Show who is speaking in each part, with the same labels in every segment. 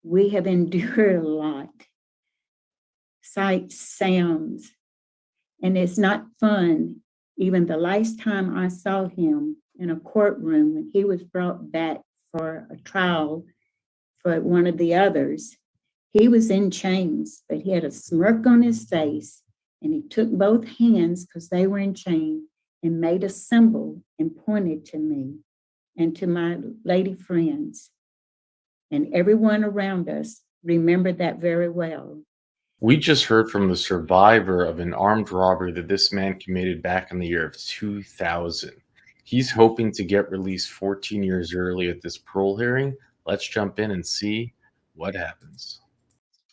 Speaker 1: We have endured a lot, sights, sounds, and it's not fun. Even the last time I saw him in a courtroom, when he was brought back for a trial for one of the others, he was in chains, but he had a smirk on his face, and he took both hands because they were in chain and made a symbol and pointed to me and to my lady friends. And everyone around us remembered that very well.
Speaker 2: We just heard from the survivor of an armed robbery that this man committed back in the year of 2000. He's hoping to get released 14 years early at this parole hearing. Let's jump in and see what happens.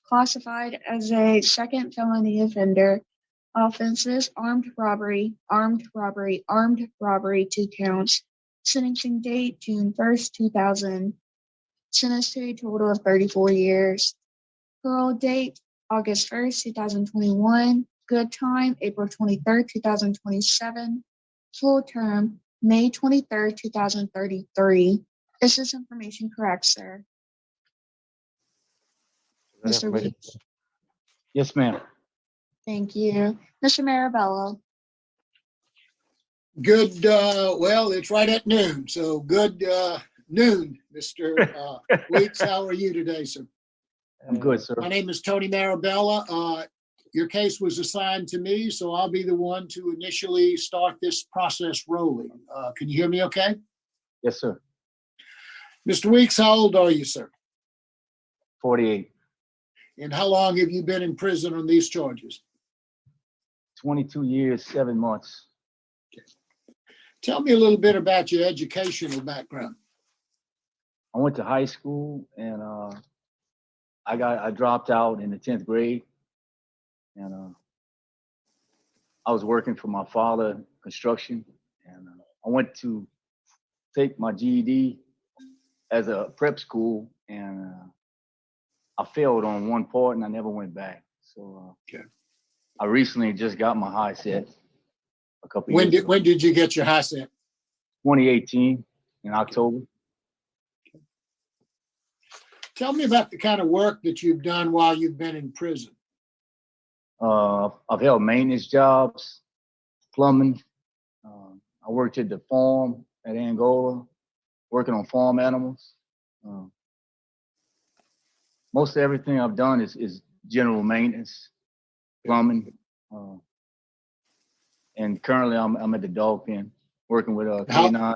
Speaker 3: Classified as a second felony offender, offenses: armed robbery, 2 counts. Sentencing date June 1st, 2000. Sentenced to a total of 34 years. Parole date August 1st, 2021. Good time April 23rd, 2027. Full term May 23rd, 2033. Is this information correct, sir? Mr. Weeks.
Speaker 4: Yes, ma'am.
Speaker 3: Thank you. Mr. Marabello.
Speaker 5: Good, well, it's right at noon, so good noon, Mr. Weeks. How are you today, sir?
Speaker 4: I'm good, sir.
Speaker 5: My name is Tony Marabella. Your case was assigned to me, so I'll be the one to initially start this process rolling. Can you hear me okay?
Speaker 4: Yes, sir.
Speaker 5: Mr. Weeks, how old are you, sir?
Speaker 4: 48.
Speaker 5: And how long have you been in prison on these charges?
Speaker 4: 22 years, 7 months.
Speaker 5: Tell me a little bit about your educational background.
Speaker 4: I went to high school and I dropped out in the 10th grade, and I was working for my father, construction, and I went to take my GED as a prep school, and I failed on one part and I never went back. So
Speaker 5: Okay.
Speaker 4: I recently just got my high set a couple
Speaker 5: When
Speaker 4: years ago.
Speaker 5: did you get your high set?
Speaker 4: 2018 in October.
Speaker 5: Tell me about the kind of work that you've done while you've been in prison.
Speaker 4: I've held maintenance jobs, plumbing. I worked at the farm at Angola, working on farm animals. Most of everything I've done is general maintenance, plumbing, and currently I'm at the dog pen working with a canine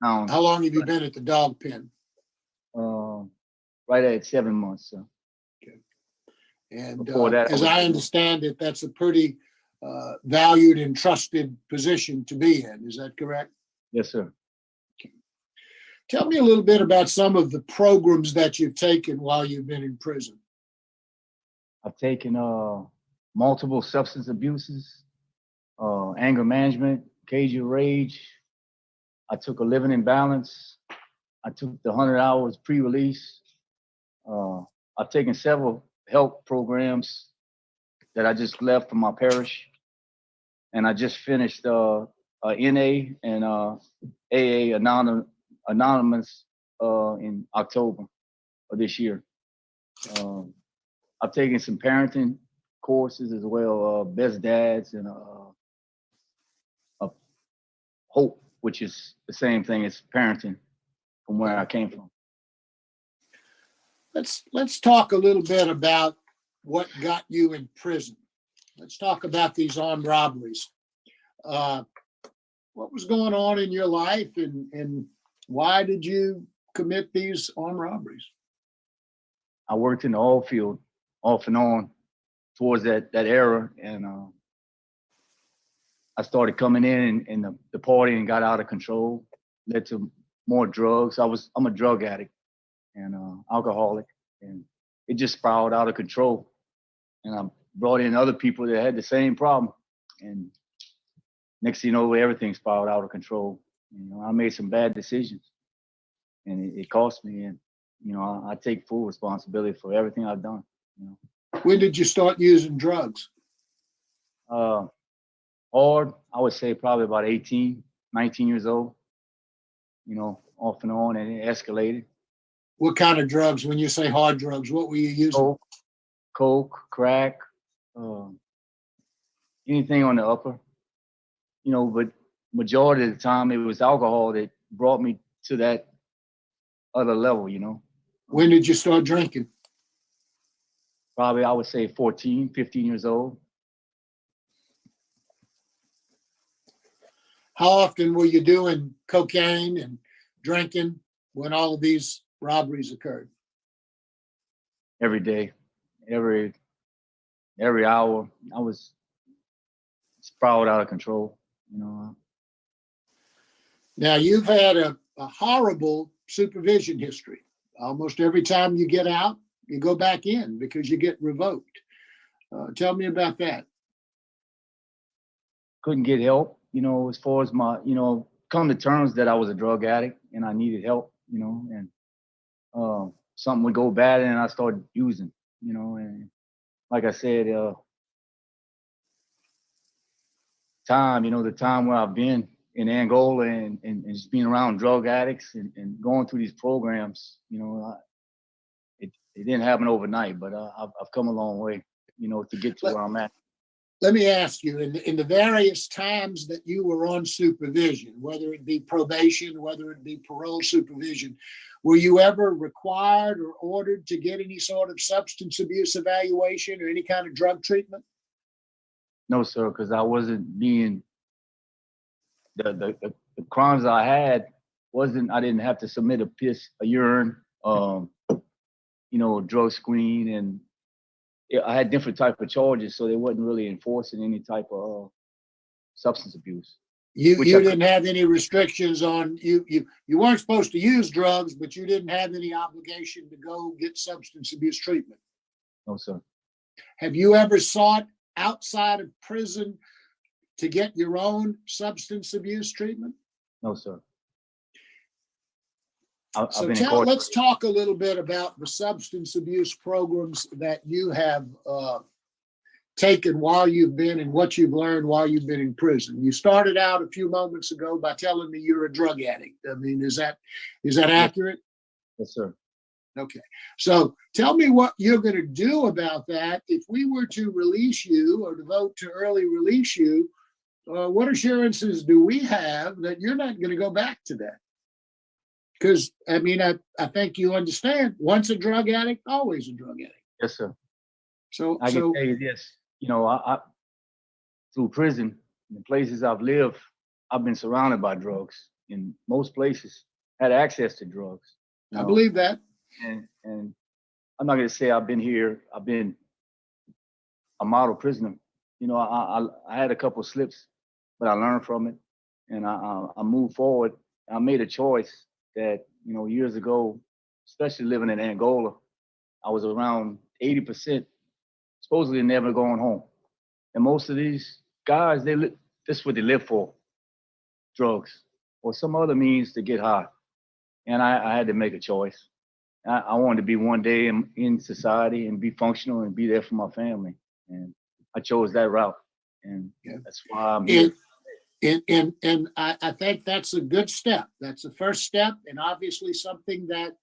Speaker 4: hound.
Speaker 5: How long have you been at the dog pen?
Speaker 4: Right at 7 months. So.
Speaker 5: And
Speaker 4: Before that,
Speaker 5: as I understand it, that's a pretty valued and trusted position to be in. Is that correct?
Speaker 4: Yes, sir.
Speaker 5: Tell me a little bit about some of the programs that you've taken while you've been in prison.
Speaker 4: I've taken multiple substance abuses, anger management, cage of rage. I took a living in balance. I took the 100 hours pre-release. I've taken several help programs that I just left from my parish. And I just finished NA and AA Anonymous in October of this year. I've taken some parenting courses as well, Best Dads and Hope, which is the same thing as parenting from where I came from.
Speaker 5: Let's talk a little bit about what got you in prison. Let's talk about these armed robberies. What was going on in your life, and why did you commit these armed robberies?
Speaker 4: I worked in the oil field off and on towards that era, and I started coming in and the partying got out of control, led to more drugs. I'm a drug addict and alcoholic, and it just spiraled out of control. And I brought in other people that had the same problem, and next thing you know, everything spiraled out of control. I made some bad decisions, and it cost me. And I take full responsibility for everything I've done.
Speaker 5: When did you start using drugs?
Speaker 4: Hard, I would say probably about 18, 19 years old. Off and on, and it escalated.
Speaker 5: What kind of drugs? When you say hard drugs, what were you using?
Speaker 4: Coke, crack, anything on the upper, but majority of the time it was alcohol that brought me to that other level,
Speaker 5: When did you start drinking?
Speaker 4: Probably I would say 14, 15 years old.
Speaker 5: How often were you doing cocaine and drinking when all of these robberies occurred?
Speaker 4: Every day, every hour. I was sprawled out of control,
Speaker 5: Now, you've had a horrible supervision history. Almost every time you get out, you go back in because you get revoked. Tell me about that.
Speaker 4: Couldn't get help, as far as my, come to terms that I was a drug addict and I needed help, and something would go bad and I started using, and like I said, the time where I've been in Angola and just being around drug addicts and going through these programs, it didn't happen overnight, but I've come a long way, to get to where I'm at.
Speaker 5: Let me ask you, in the various times that you were on supervision, whether it be probation, whether it be parole supervision, were you ever required or ordered to get any sort of substance abuse evaluation or any kind of drug treatment?
Speaker 4: No, sir, because I wasn't being the crimes I had I didn't have to submit a piss, a urine, drug screen, and I had different type of charges, so they wasn't really enforcing any type of substance abuse.
Speaker 5: You didn't have any restrictions on you weren't supposed to use drugs, but you didn't have any obligation to go get substance abuse treatment.
Speaker 4: No, sir.
Speaker 5: Have you ever sought outside of prison to get your own substance abuse treatment?
Speaker 4: No, sir.
Speaker 5: Let's talk a little bit about the substance abuse programs that you have taken while you've been and what you've learned while you've been in prison. You started out a few moments ago by telling me you're a drug addict. I mean, is that accurate?
Speaker 4: Yes, sir.
Speaker 5: Okay. So tell me what you're going to do about that. If we were to release you or to vote to early release you, what assurances do we have that you're not going to go back to that? Because, I mean, I think you understand, once a drug addict, always a drug addict.
Speaker 4: Yes, sir.
Speaker 5: So
Speaker 4: I can tell you this, I through prison, in the places I've lived, I've been surrounded by drugs. In most places, had access to drugs.
Speaker 5: I believe that.
Speaker 4: And I'm not going to say I've been a model prisoner. I had a couple of slips, but I learned from it, and I moved forward. I made a choice that, years ago, especially living in Angola, I was around 80% supposedly never going home. And most of these guys, this is what they live for, drugs or some other means to get high. And I had to make a choice. I wanted to be one day in society and be functional and be there for my family. And I chose that route. And that's why I'm here.
Speaker 5: And I think that's a good step. That's the first step, and obviously something that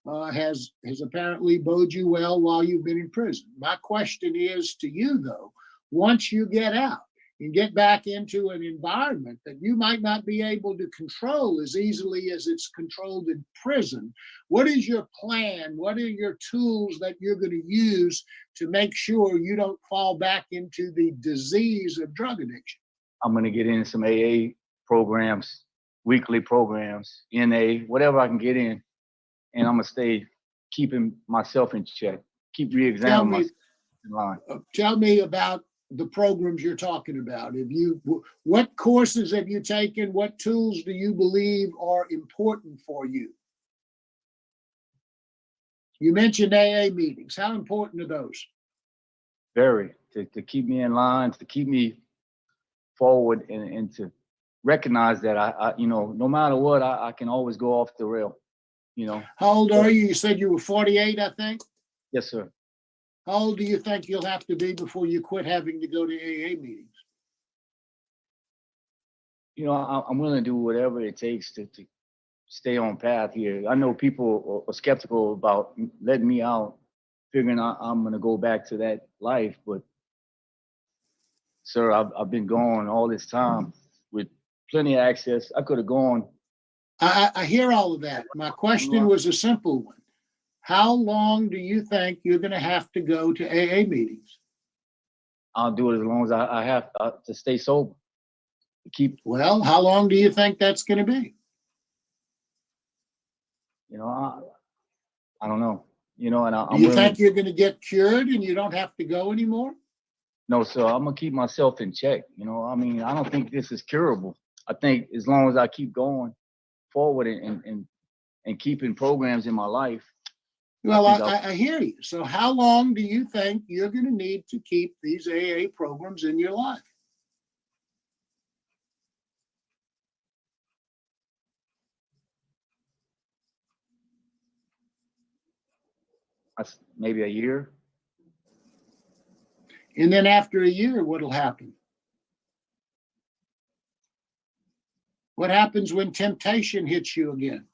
Speaker 5: has apparently bode you well while you've been in prison. My question is to you, though, once you get out and get back into an environment that you might not be able to control as easily as it's controlled in prison, what is your plan? What are your tools that you're going to use to make sure you don't fall back into the disease of drug addiction?
Speaker 4: I'm going to get in some AA programs, weekly programs, NA, whatever I can get in. And I'm going to stay keeping myself in check, keep re-examining myself in line.
Speaker 5: Tell me about the programs you're talking about. What courses have you taken? What tools do you believe are important for you? You mentioned AA meetings. How important are those?
Speaker 4: Very, to keep me in line, to keep me forward, and to recognize that I no matter what, I can always go off the rail.
Speaker 5: How old are you? You said you were 48, I think.
Speaker 4: Yes, sir.
Speaker 5: How old do you think you'll have to be before you quit having to go to AA meetings?
Speaker 4: I'm willing to do whatever it takes to stay on path here. I know people are skeptical about letting me out, figuring I'm going to go back to that life. But, sir, I've been gone all this time with plenty of access. I could have gone.
Speaker 5: I hear all of that. My question was a simple one. How long do you think you're going to have to go to AA meetings?
Speaker 4: I'll do it as long as I have to stay sober. To keep.
Speaker 5: Well, how long do you think that's going to be?
Speaker 4: You know, I don't know. You know, and
Speaker 5: Do you think you're going to get cured and you don't have to go anymore?
Speaker 4: No, sir. I'm gonna keep myself in check. You know, I mean, I don't think this is curable. I think as long as I keep going forward and keeping programs in my life.
Speaker 5: Well, I hear you. So how long do you think you're going to need to keep these AA programs in your life?
Speaker 4: Maybe a year.
Speaker 5: And then after a year, what'll happen? What happens when temptation hits you again?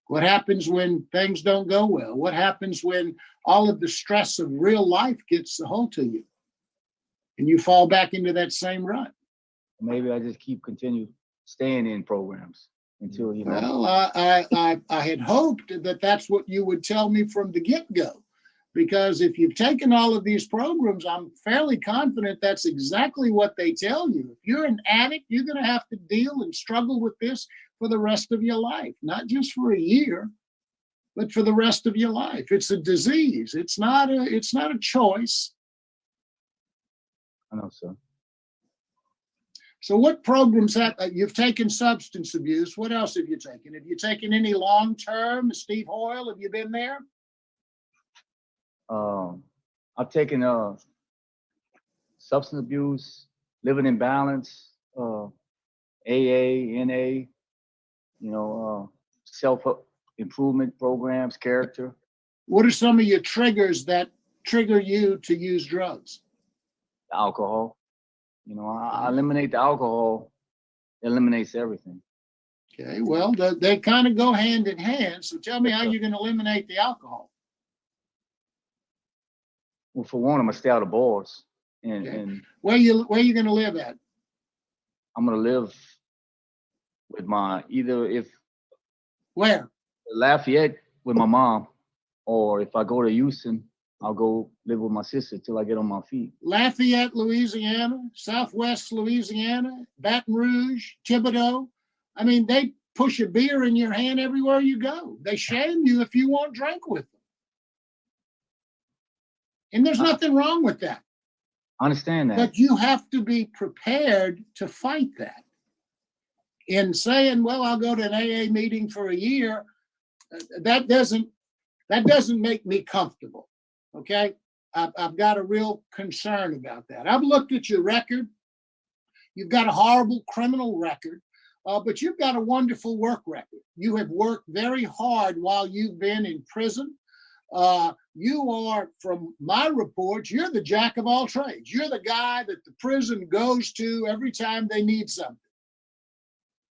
Speaker 5: What happens when things don't go well? What happens when all of the stress of real life gets a hold to you and you fall back into that same rut?
Speaker 4: Maybe I just continue staying in programs until, you know.
Speaker 5: Well, I had hoped that that's what you would tell me from the get-go, because if you've taken all of these programs, I'm fairly confident that's exactly what they tell you. If you're an addict, you're going to have to deal and struggle with this for the rest of your life, not just for a year, but for the rest of your life. It's a disease. It's not a choice.
Speaker 4: I know, sir.
Speaker 5: So what programs have you've taken? Substance abuse. What else have you taken? Have you taken any long-term? Steve Hoyle, have you been there?
Speaker 4: I've taken substance abuse, living in balance, AA, NA, you know, self-improvement programs, character.
Speaker 5: What are some of your triggers that trigger you to use drugs?
Speaker 4: Alcohol. You know, I eliminate the alcohol, it eliminates everything.
Speaker 5: Okay, well, they kind of go hand in hand. So tell me how you're going to eliminate the alcohol.
Speaker 4: Well, for one, I'm gonna stay out of bars, and
Speaker 5: where you going to live at?
Speaker 4: I'm gonna live with
Speaker 5: Where?
Speaker 4: Lafayette with my mom, or if I go to Houston, I'll go live with my sister till I get on my feet.
Speaker 5: Lafayette, Louisiana, Southwest Louisiana, Baton Rouge, Thibodeau. I mean, they push a beer in your hand everywhere you go. They shame you if you won't drink with them. And there's nothing wrong with that.
Speaker 4: I understand that.
Speaker 5: But you have to be prepared to fight that. In saying, well, I'll go to an AA meeting for a year, that doesn't make me comfortable. Okay, I've got a real concern about that. I've looked at your record. You've got a horrible criminal record, but you've got a wonderful work record. You have worked very hard while you've been in prison. You are, from my reports, you're the jack of all trades. You're the guy that the prison goes to every time they need something.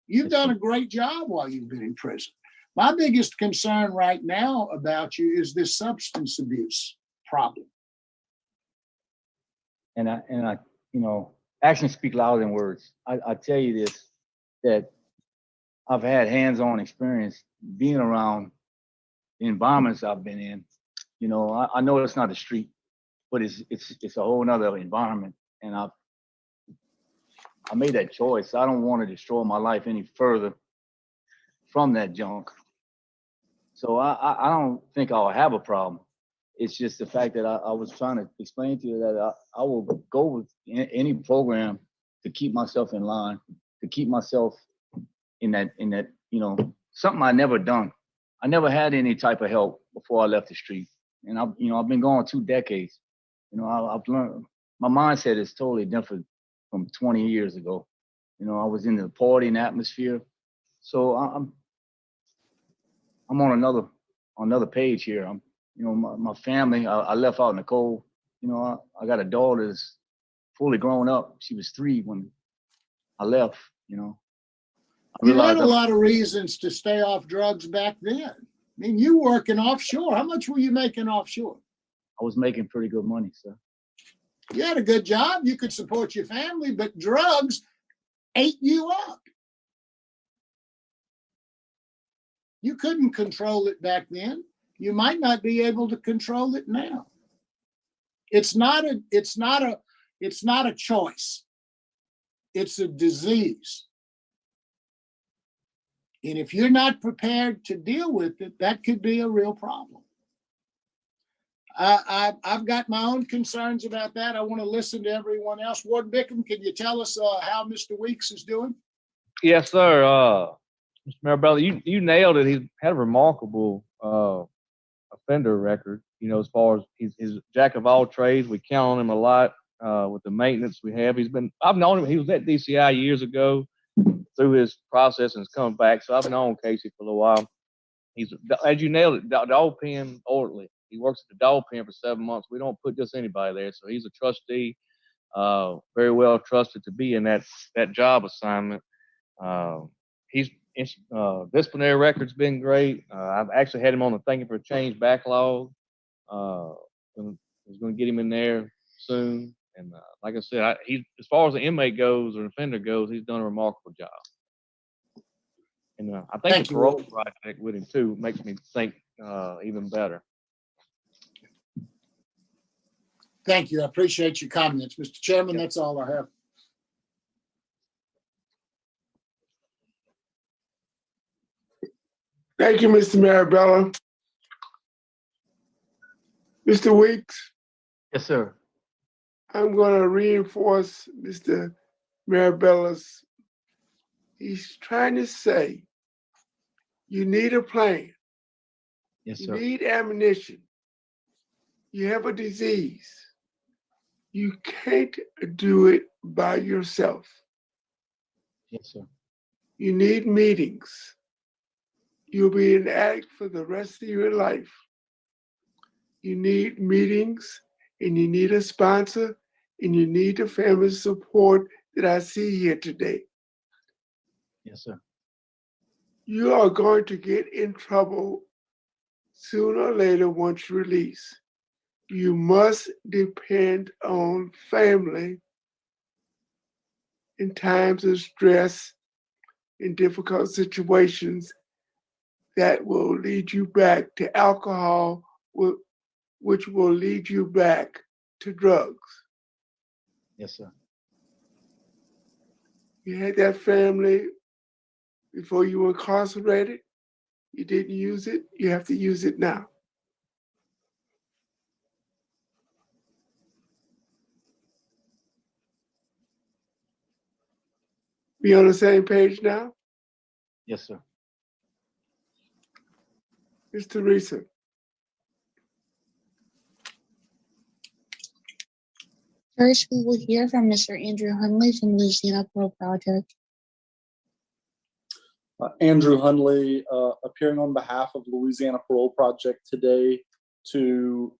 Speaker 5: You've done a great job while you've been in prison. My biggest concern right now about you is this substance abuse problem.
Speaker 4: And I, you know, actions speak louder than words. I tell you this, that I've had hands-on experience being around the environments I've been in. You know, I know it's not the street, but it's a whole nother environment. And I made that choice. I don't want to destroy my life any further from that junk. So I don't think I'll have a problem. It's just the fact that I was trying to explain to you that I will go with any program to keep myself in line, to keep myself in that, you know, something I never done. I never had any type of help before I left the street. And I've been gone 2 decades. You know, I've learned, my mindset is totally different from 20 years ago. You know, I was in the partying atmosphere. So I'm on another page here. You know, my family, I left out in the cold. You know, I got a daughter that's fully grown up. She was 3 when I left, you know. I
Speaker 5: You had
Speaker 4: realized
Speaker 5: a lot of reasons to stay off drugs back then. I mean, you working offshore. How much were you making offshore?
Speaker 4: I was making pretty good money, sir.
Speaker 5: You had a good job. You could support your family, but drugs ate you up. You couldn't control it back then. You might not be able to control it now. It's not a choice. It's a disease. And if you're not prepared to deal with it, that could be a real problem. I've got my own concerns about that. I want to listen to everyone else. Ward Bickham, can you tell us how Mr. Weeks is doing?
Speaker 6: Yes, sir. Mr. Marabella, you nailed it. He's had a remarkable offender record. You know, as far as he's jack of all trades. We count on him a lot with the maintenance we have. I've known him. He was at DCI years ago through his process and has come back. So I've known Casey for a little while. He's, as you nailed it, dog pen orderly. He works at the dog pen for 7 months. We don't put just anybody there. So he's a trustee, very well trusted to be in that job assignment. His disciplinary record's been great. I've actually had him on the thinking for a change backlog. I was going to get him in there soon. And like I said, as far as the inmate goes or an offender goes, he's done a remarkable job. And I think
Speaker 5: Thank
Speaker 6: the
Speaker 5: you,
Speaker 6: parole
Speaker 5: Ward.
Speaker 6: project with him too makes me think even better.
Speaker 5: Thank you. I appreciate your comments. Mr. Chairman, that's all I have.
Speaker 7: Thank you, Mr. Marabella. Mr. Weeks,
Speaker 4: Yes, sir.
Speaker 7: I'm going to reinforce Mr. Marabella's. He's trying to say you need a plan.
Speaker 4: Yes,
Speaker 7: You
Speaker 4: sir.
Speaker 7: need ammunition. You have a disease. You can't do it by yourself.
Speaker 4: Yes, sir.
Speaker 7: You need meetings. You'll be an addict for the rest of your life. You need meetings, and you need a sponsor, and you need the family support that I see here today.
Speaker 4: Yes, sir.
Speaker 7: You are going to get in trouble sooner or later once you release. You must depend on family in times of stress, in difficult situations that will lead you back to alcohol, which will lead you back to drugs.
Speaker 4: Yes, sir.
Speaker 7: You had that family before you were incarcerated. You didn't use it. You have to use it now. We on the same page now?
Speaker 4: Yes, sir.
Speaker 7: Ms. Teresa.
Speaker 3: First, we will hear from Mr. Andrew Hunley from Louisiana Parole Project.
Speaker 8: Andrew Hundley, appearing on behalf of Louisiana Parole Project today to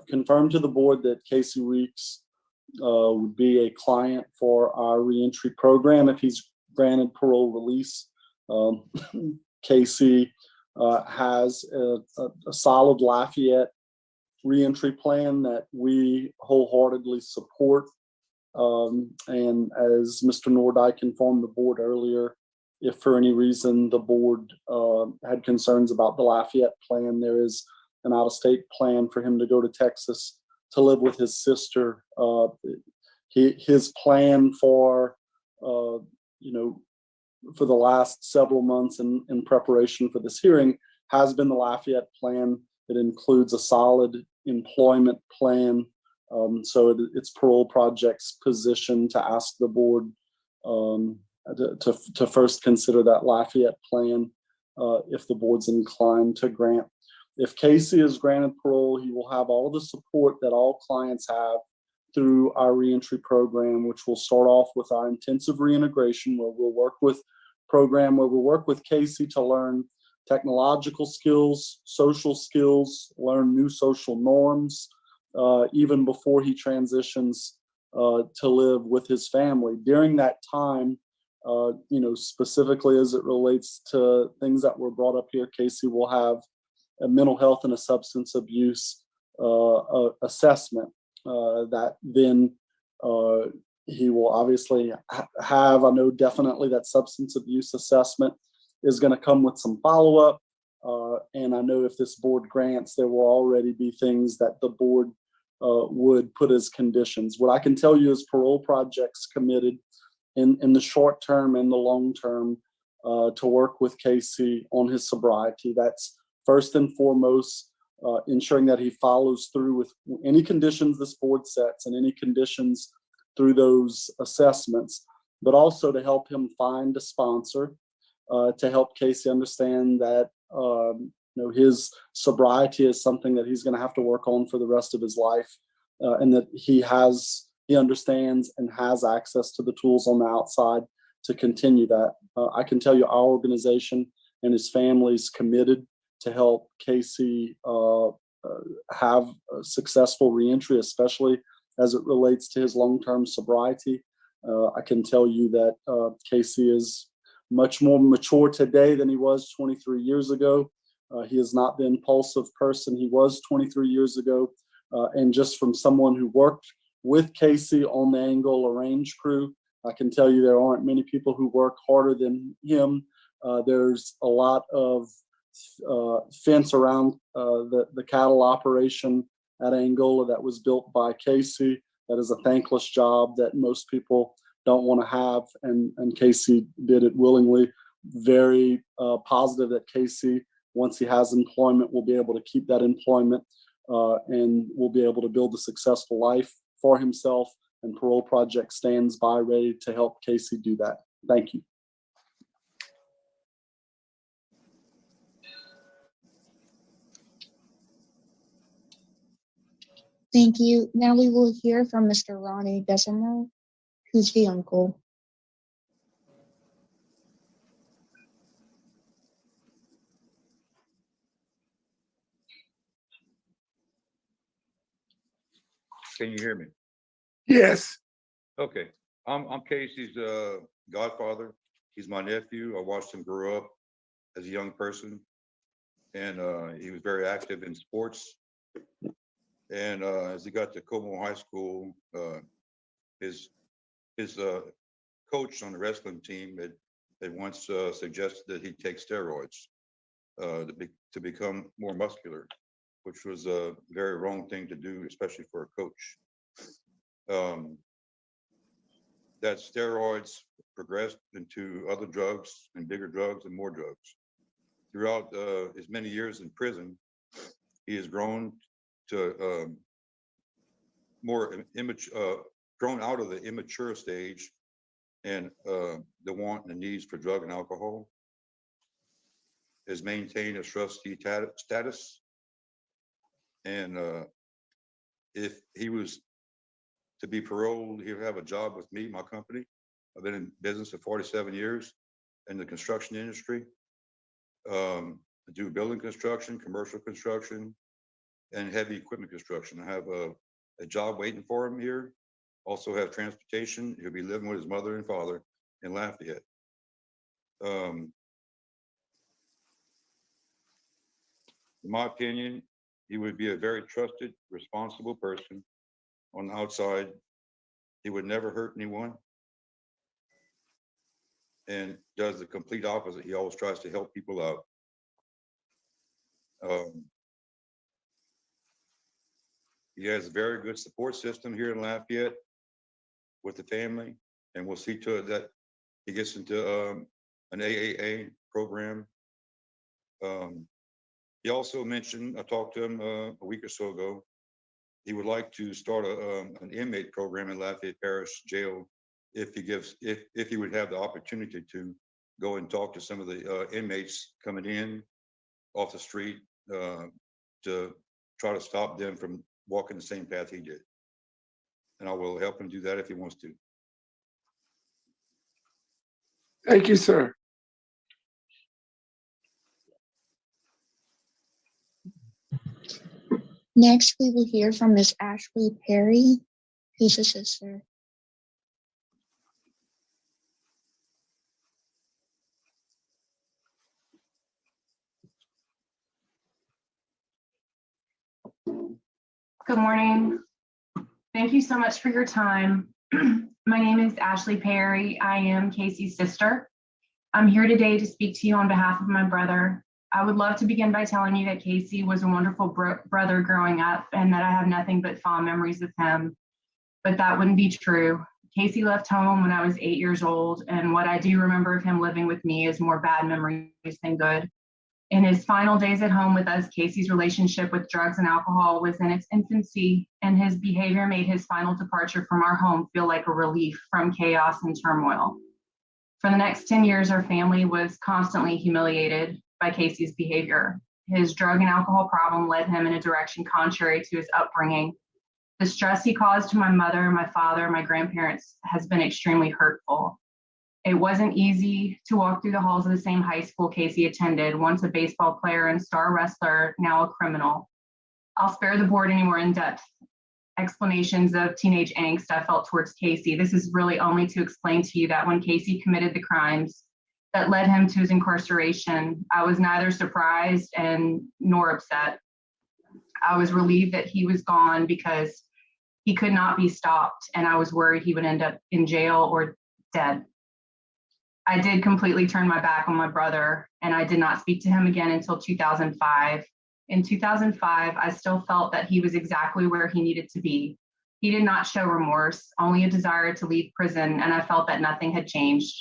Speaker 8: confirm to the board that Casey Weeks would be a client for our reentry program if he's granted parole release. Casey has a solid Lafayette reentry plan that we wholeheartedly support. And as Mr. Nordyke informed the board earlier, if for any reason the board had concerns about the Lafayette plan, there is an out-of-state plan for him to go to Texas to live with his sister. His plan for, for the last several months in preparation for this hearing has been the Lafayette plan. It includes a solid employment plan. So it's Parole Project's position to ask the board to first consider that Lafayette plan if the board's inclined to grant. If Casey is granted parole, he will have all the support that all clients have through our reentry program, which will start off with our intensive reintegration, where we'll work with Casey to learn technological skills, social skills, learn new social norms, even before he transitions to live with his family. During that time, specifically as it relates to things that were brought up here, Casey will have a mental health and a substance abuse assessment that then he will obviously have. I know definitely that substance abuse assessment is going to come with some follow-up. And I know if this board grants, there will already be things that the board would put as conditions. What I can tell you is Parole Project's committed in the short term and the long term to work with Casey on his sobriety. That's first and foremost, ensuring that he follows through with any conditions this board sets and any conditions through those assessments, but also to help him find a sponsor, to help Casey understand that his sobriety is something that he's going to have to work on for the rest of his life, and that he understands and has access to the tools on the outside to continue that. I can tell you our organization and his family is committed to help Casey have a successful reentry, especially as it relates to his long-term sobriety. I can tell you that Casey is much more mature today than he was 23 years ago. He is not the impulsive person he was 23 years ago. And just from someone who worked with Casey on the Angola Range crew, I can tell you there aren't many people who work harder than him. There's a lot of fence around the cattle operation at Angola that was built by Casey. That is a thankless job that most people don't want to have, and Casey did it willingly. Very positive that Casey, once he has employment, will be able to keep that employment and will be able to build a successful life for himself, and Parole Project stands by ready to help Casey do that. Thank you.
Speaker 3: Thank you. Now we will hear from Mr. Ronnie Bessemer, who's the uncle.
Speaker 9: Can you hear me?
Speaker 7: Yes.
Speaker 9: Okay. I'm Casey's godfather. He's my nephew. I watched him grow up as a young person, and he was very active in sports. And as he got to Como High School, his coach on the wrestling team had once suggested that he take steroids to become more muscular, which was a very wrong thing to do, especially for a coach. That steroids progressed into other drugs and bigger drugs and more drugs. Throughout his many years in prison, he has grown to more immature, grown out of the immature stage and the want and the needs for drug and alcohol. Has maintained a trustee status, and if he was to be paroled, he'll have a job with me, my company. I've been in business for 47 years in the construction industry. I do building construction, commercial construction, and heavy equipment construction. I have a job waiting for him here. Also have transportation. He'll be living with his mother and father in Lafayette. In my opinion, he would be a very trusted, responsible person on the outside. He would never hurt anyone and does the complete opposite. He always tries to help people out. He has a very good support system here in Lafayette with the family, and we'll see to it that he gets into an AAA program. He also mentioned, I talked to him a week or so ago, he would like to start an inmate program in Lafayette Parish Jail if he would have the opportunity to go and talk to some of the inmates coming in off the street to try to stop them from walking the same path he did. And I will help him do that if he wants to.
Speaker 7: Thank you, sir.
Speaker 3: Next, we will hear from Ms. Ashley Perry, who's a sister.
Speaker 10: Good morning. Thank you so much for your time. My name is Ashley Perry. I am Casey's sister. I'm here today to speak to you on behalf of my brother. I would love to begin by telling you that Casey was a wonderful brother growing up and that I have nothing but fond memories of him, but that wouldn't be true. Casey left home when I was 8 years old, and what I do remember of him living with me is more bad memories than good. In his final days at home with us, Casey's relationship with drugs and alcohol was in its infancy, and his behavior made his final departure from our home feel like a relief from chaos and turmoil. For the next 10 years, our family was constantly humiliated by Casey's behavior. His drug and alcohol problem led him in a direction contrary to his upbringing. The stress he caused to my mother, my father, my grandparents has been extremely hurtful. It wasn't easy to walk through the halls of the same high school Casey attended, once a baseball player and star wrestler, now a criminal. I'll spare the board any more in-depth explanations of teenage angst I felt towards Casey. This is really only to explain to you that when Casey committed the crimes that led him to his incarceration, I was neither surprised and nor upset. I was relieved that he was gone because he could not be stopped, and I was worried he would end up in jail or dead. I did completely turn my back on my brother, and I did not speak to him again until 2005. In 2005, I still felt that he was exactly where he needed to be. He did not show remorse, only a desire to leave prison, and I felt that nothing had changed.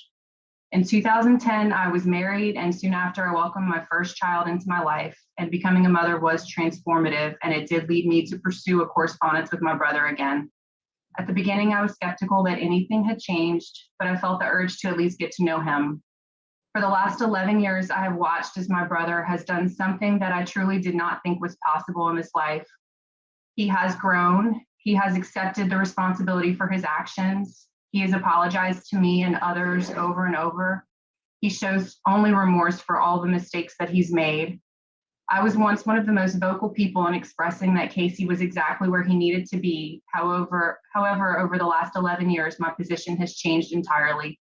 Speaker 10: In 2010, I was married, and soon after I welcomed my first child into my life, and becoming a mother was transformative, and it did lead me to pursue a correspondence with my brother again. At the beginning, I was skeptical that anything had changed, but I felt the urge to at least get to know him. For the last 11 years, I have watched as my brother has done something that I truly did not think was possible in his life. He has grown. He has accepted the responsibility for his actions. He has apologized to me and others over and over. He shows only remorse for all the mistakes that he's made. I was once one of the most vocal people in expressing that Casey was exactly where he needed to be. However, over the last 11 years, my position has changed entirely.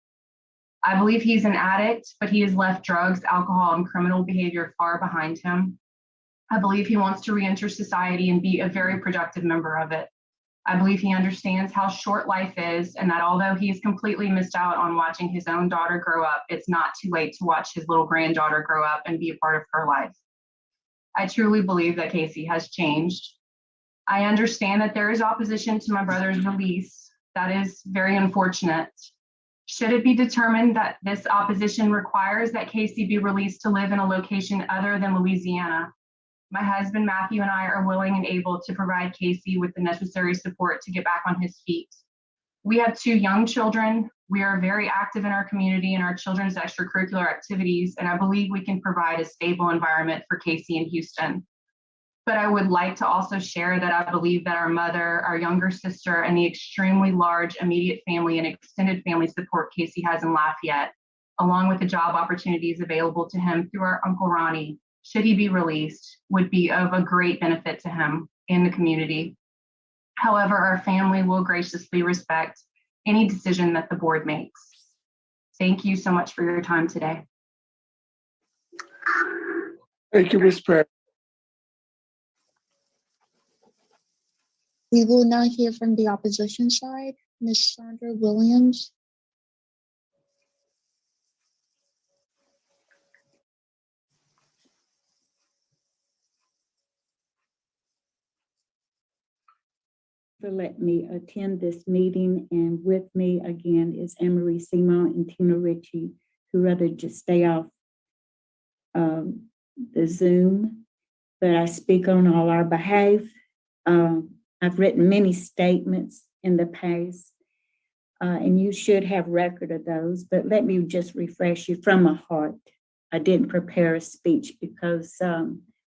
Speaker 10: I believe he's an addict, but he has left drugs, alcohol, and criminal behavior far behind him. I believe he wants to re-enter society and be a very productive member of it. I believe he understands how short life is, and that although he has completely missed out on watching his own daughter grow up, it's not too late to watch his little granddaughter grow up and be a part of her life. I truly believe that Casey has changed. I understand that there is opposition to my brother's release. That is very unfortunate. Should it be determined that this opposition requires that Casey be released to live in a location other than Louisiana, my husband Matthew and I are willing and able to provide Casey with the necessary support to get back on his feet. We have 2 young children. We are very active in our community and our children's extracurricular activities, and I believe we can provide a stable environment for Casey in Houston. But I would like to also share that I believe that our mother, our younger sister, and the extremely large immediate family and extended family support Casey has in Lafayette, along with the job opportunities available to him through our Uncle Ronnie, should he be released, would be of a great benefit to him and the community. However, our family will graciously respect any decision that the board makes. Thank you so much for your time today.
Speaker 7: Thank you, Ms. Perry.
Speaker 3: We will now hear from the opposition side, Ms. Sandra Williams.
Speaker 1: For letting me attend this meeting, and with me again is Anne-Marie Simon and Tina Ritchie, who rather just stay off the Zoom, but I speak on all our behalf. I've written many statements in the past, and you should have record of those, but let me just refresh you from my heart. I didn't prepare a speech because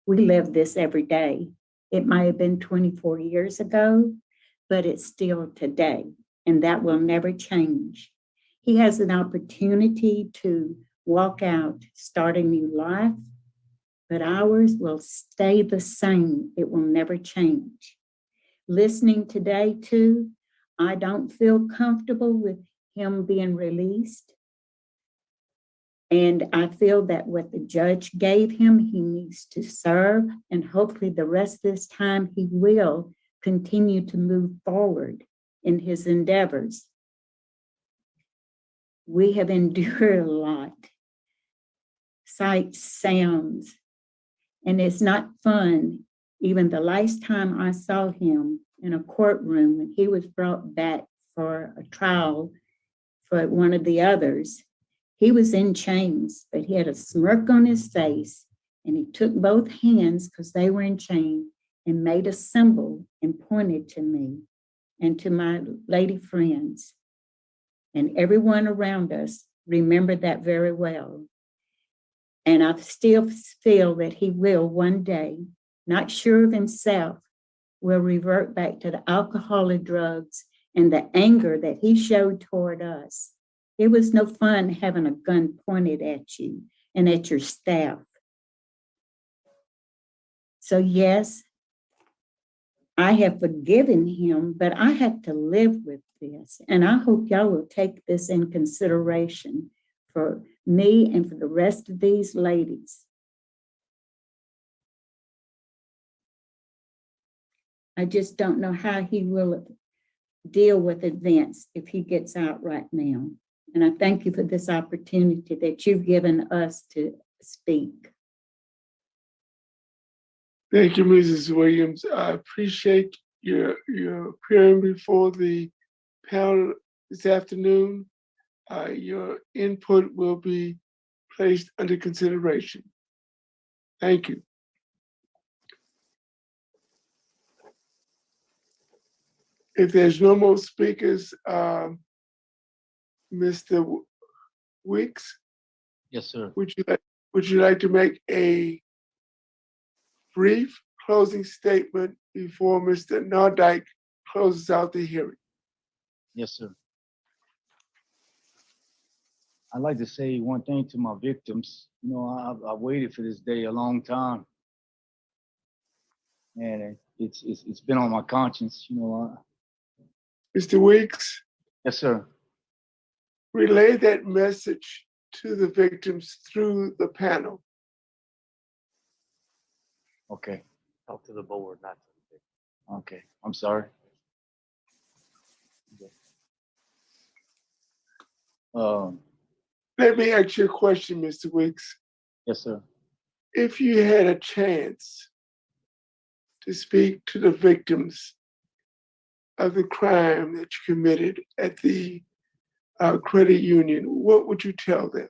Speaker 1: we live this every day. It might have been 24 years ago, but it's still today, and that will never change. He has an opportunity to walk out, start a new life, but ours will stay the same. It will never change. Listening today too, I don't feel comfortable with him being released. And I feel that what the judge gave him, he needs to serve, and hopefully the rest of this time he will continue to move forward in his endeavors. We have endured a lot, sights, sounds, and it's not fun. Even the last time I saw him in a courtroom when he was brought back for a trial for one of the others, he was in chains, but he had a smirk on his face, and he took both hands because they were in chains and made a symbol and pointed to me and to my lady friends. And everyone around us remembered that very well. And I still feel that he will one day, not sure of himself, will revert back to the alcohol and drugs and the anger that he showed toward us. It was no fun having a gun pointed at you and at your staff. So yes, I have forgiven him, but I have to live with this. And I hope y'all will take this in consideration for me and for the rest of these ladies. I just don't know how he will deal with events if he gets out right now. And I thank you for this opportunity that you've given us to speak.
Speaker 7: Thank you, Mrs. Williams. I appreciate your appearing before the panel this afternoon. Your input will be placed under consideration. Thank you. If there's no more speakers, Mr. Weeks,
Speaker 4: Yes, sir.
Speaker 7: would you like to make a brief closing statement before Mr. Nordyke closes out the hearing?
Speaker 4: Yes, sir. I'd like to say one thing to my victims. You know, I've waited for this day a long time, and it's been on my conscience. You know.
Speaker 7: Mr. Weeks,
Speaker 4: Yes, sir.
Speaker 7: relay that message to the victims through the panel.
Speaker 4: Okay.
Speaker 6: Talk to the board, not to the victim.
Speaker 4: Okay. I'm sorry.
Speaker 7: Let me ask you a question, Mr. Weeks.
Speaker 4: Yes, sir.
Speaker 7: If you had a chance to speak to the victims of the crime that you committed at the credit union, what would you tell them?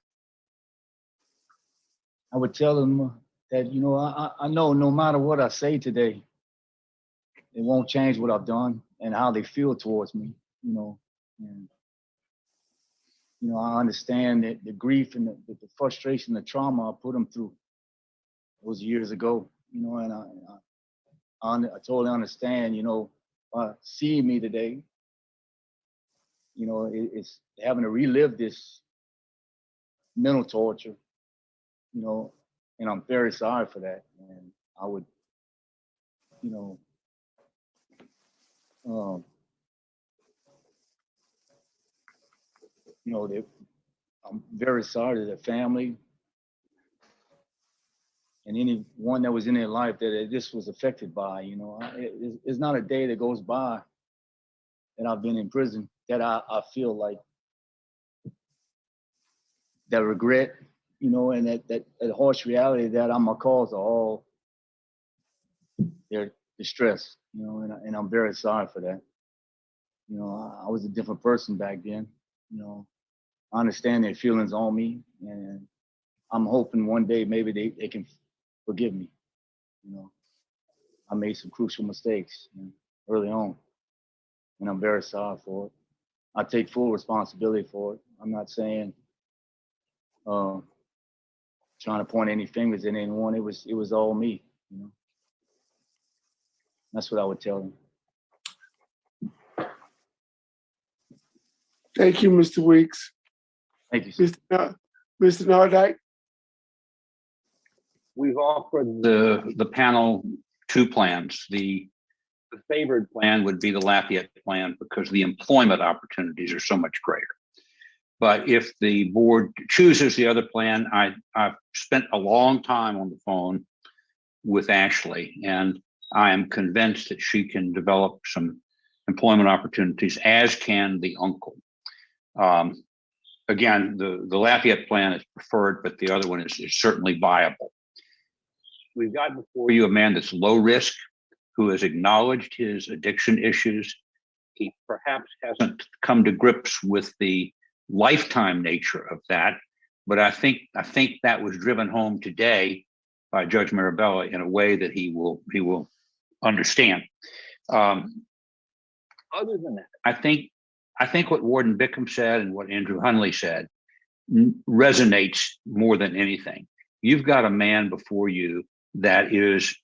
Speaker 4: I would tell them that, you know, I know no matter what I say today, it won't change what I've done and how they feel towards me, you know. And, you know, I understand that the grief and the frustration, the trauma I put them through those years ago, you know, and I totally understand, you know, seeing me today, you know, it's having to relive this mental torture, you know, and I'm very sorry for that. And I would, you know, I'm very sorry to their family and anyone that was in their life that this was affected by. You know, it's not a day that goes by that I've been in prison that I feel like that regret, you know, and that harsh reality that I'm a cause of all their distress, you know, and I'm very sorry for that. You know, I was a different person back then, you know. I understand their feelings on me, and I'm hoping one day maybe they can forgive me. You know, I made some crucial mistakes, you know, early on, and I'm very sorry for it. I take full responsibility for it. I'm not saying trying to point any fingers at anyone. It was all me. You know, that's what I would tell them.
Speaker 7: Thank you, Mr. Weeks.
Speaker 4: Thank you, sir.
Speaker 7: Mr. Nordyke?
Speaker 11: We've offered the panel two plans. The favored plan would be the Lafayette plan because the employment opportunities are so much greater. But if the board chooses the other plan, I've spent a long time on the phone with Ashley, and I am convinced that she can develop some employment opportunities, as can the uncle. Again, the Lafayette plan is preferred, but the other one is certainly viable. We've got before you a man that's low risk, who has acknowledged his addiction issues. He perhaps hasn't come to grips with the lifetime nature of that, but I think that was driven home today by Judge Mirabella in a way that he will understand. Other than that, I think what Warden Bickham said and what Andrew Hunley said resonates more than anything. You've got a man before you that is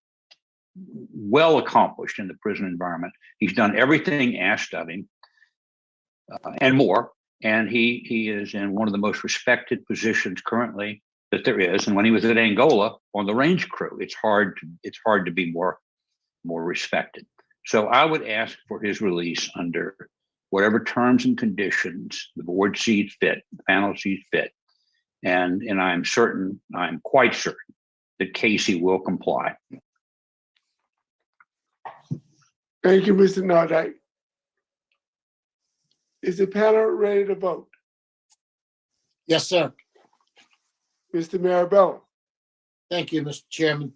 Speaker 11: well accomplished in the prison environment. He's done everything asked of him and more. And he is in one of the most respected positions currently that there is. And when he was at Angola on the range crew, it's hard to be more respected. So I would ask for his release under whatever terms and conditions the board sees fit, the panel sees fit. And I'm quite certain that Casey will comply.
Speaker 7: Thank you, Mr. Nordyke. Is the panel ready to vote?
Speaker 5: Yes, sir.
Speaker 7: Mr. Marabella?
Speaker 5: Thank you, Mr. Chairman.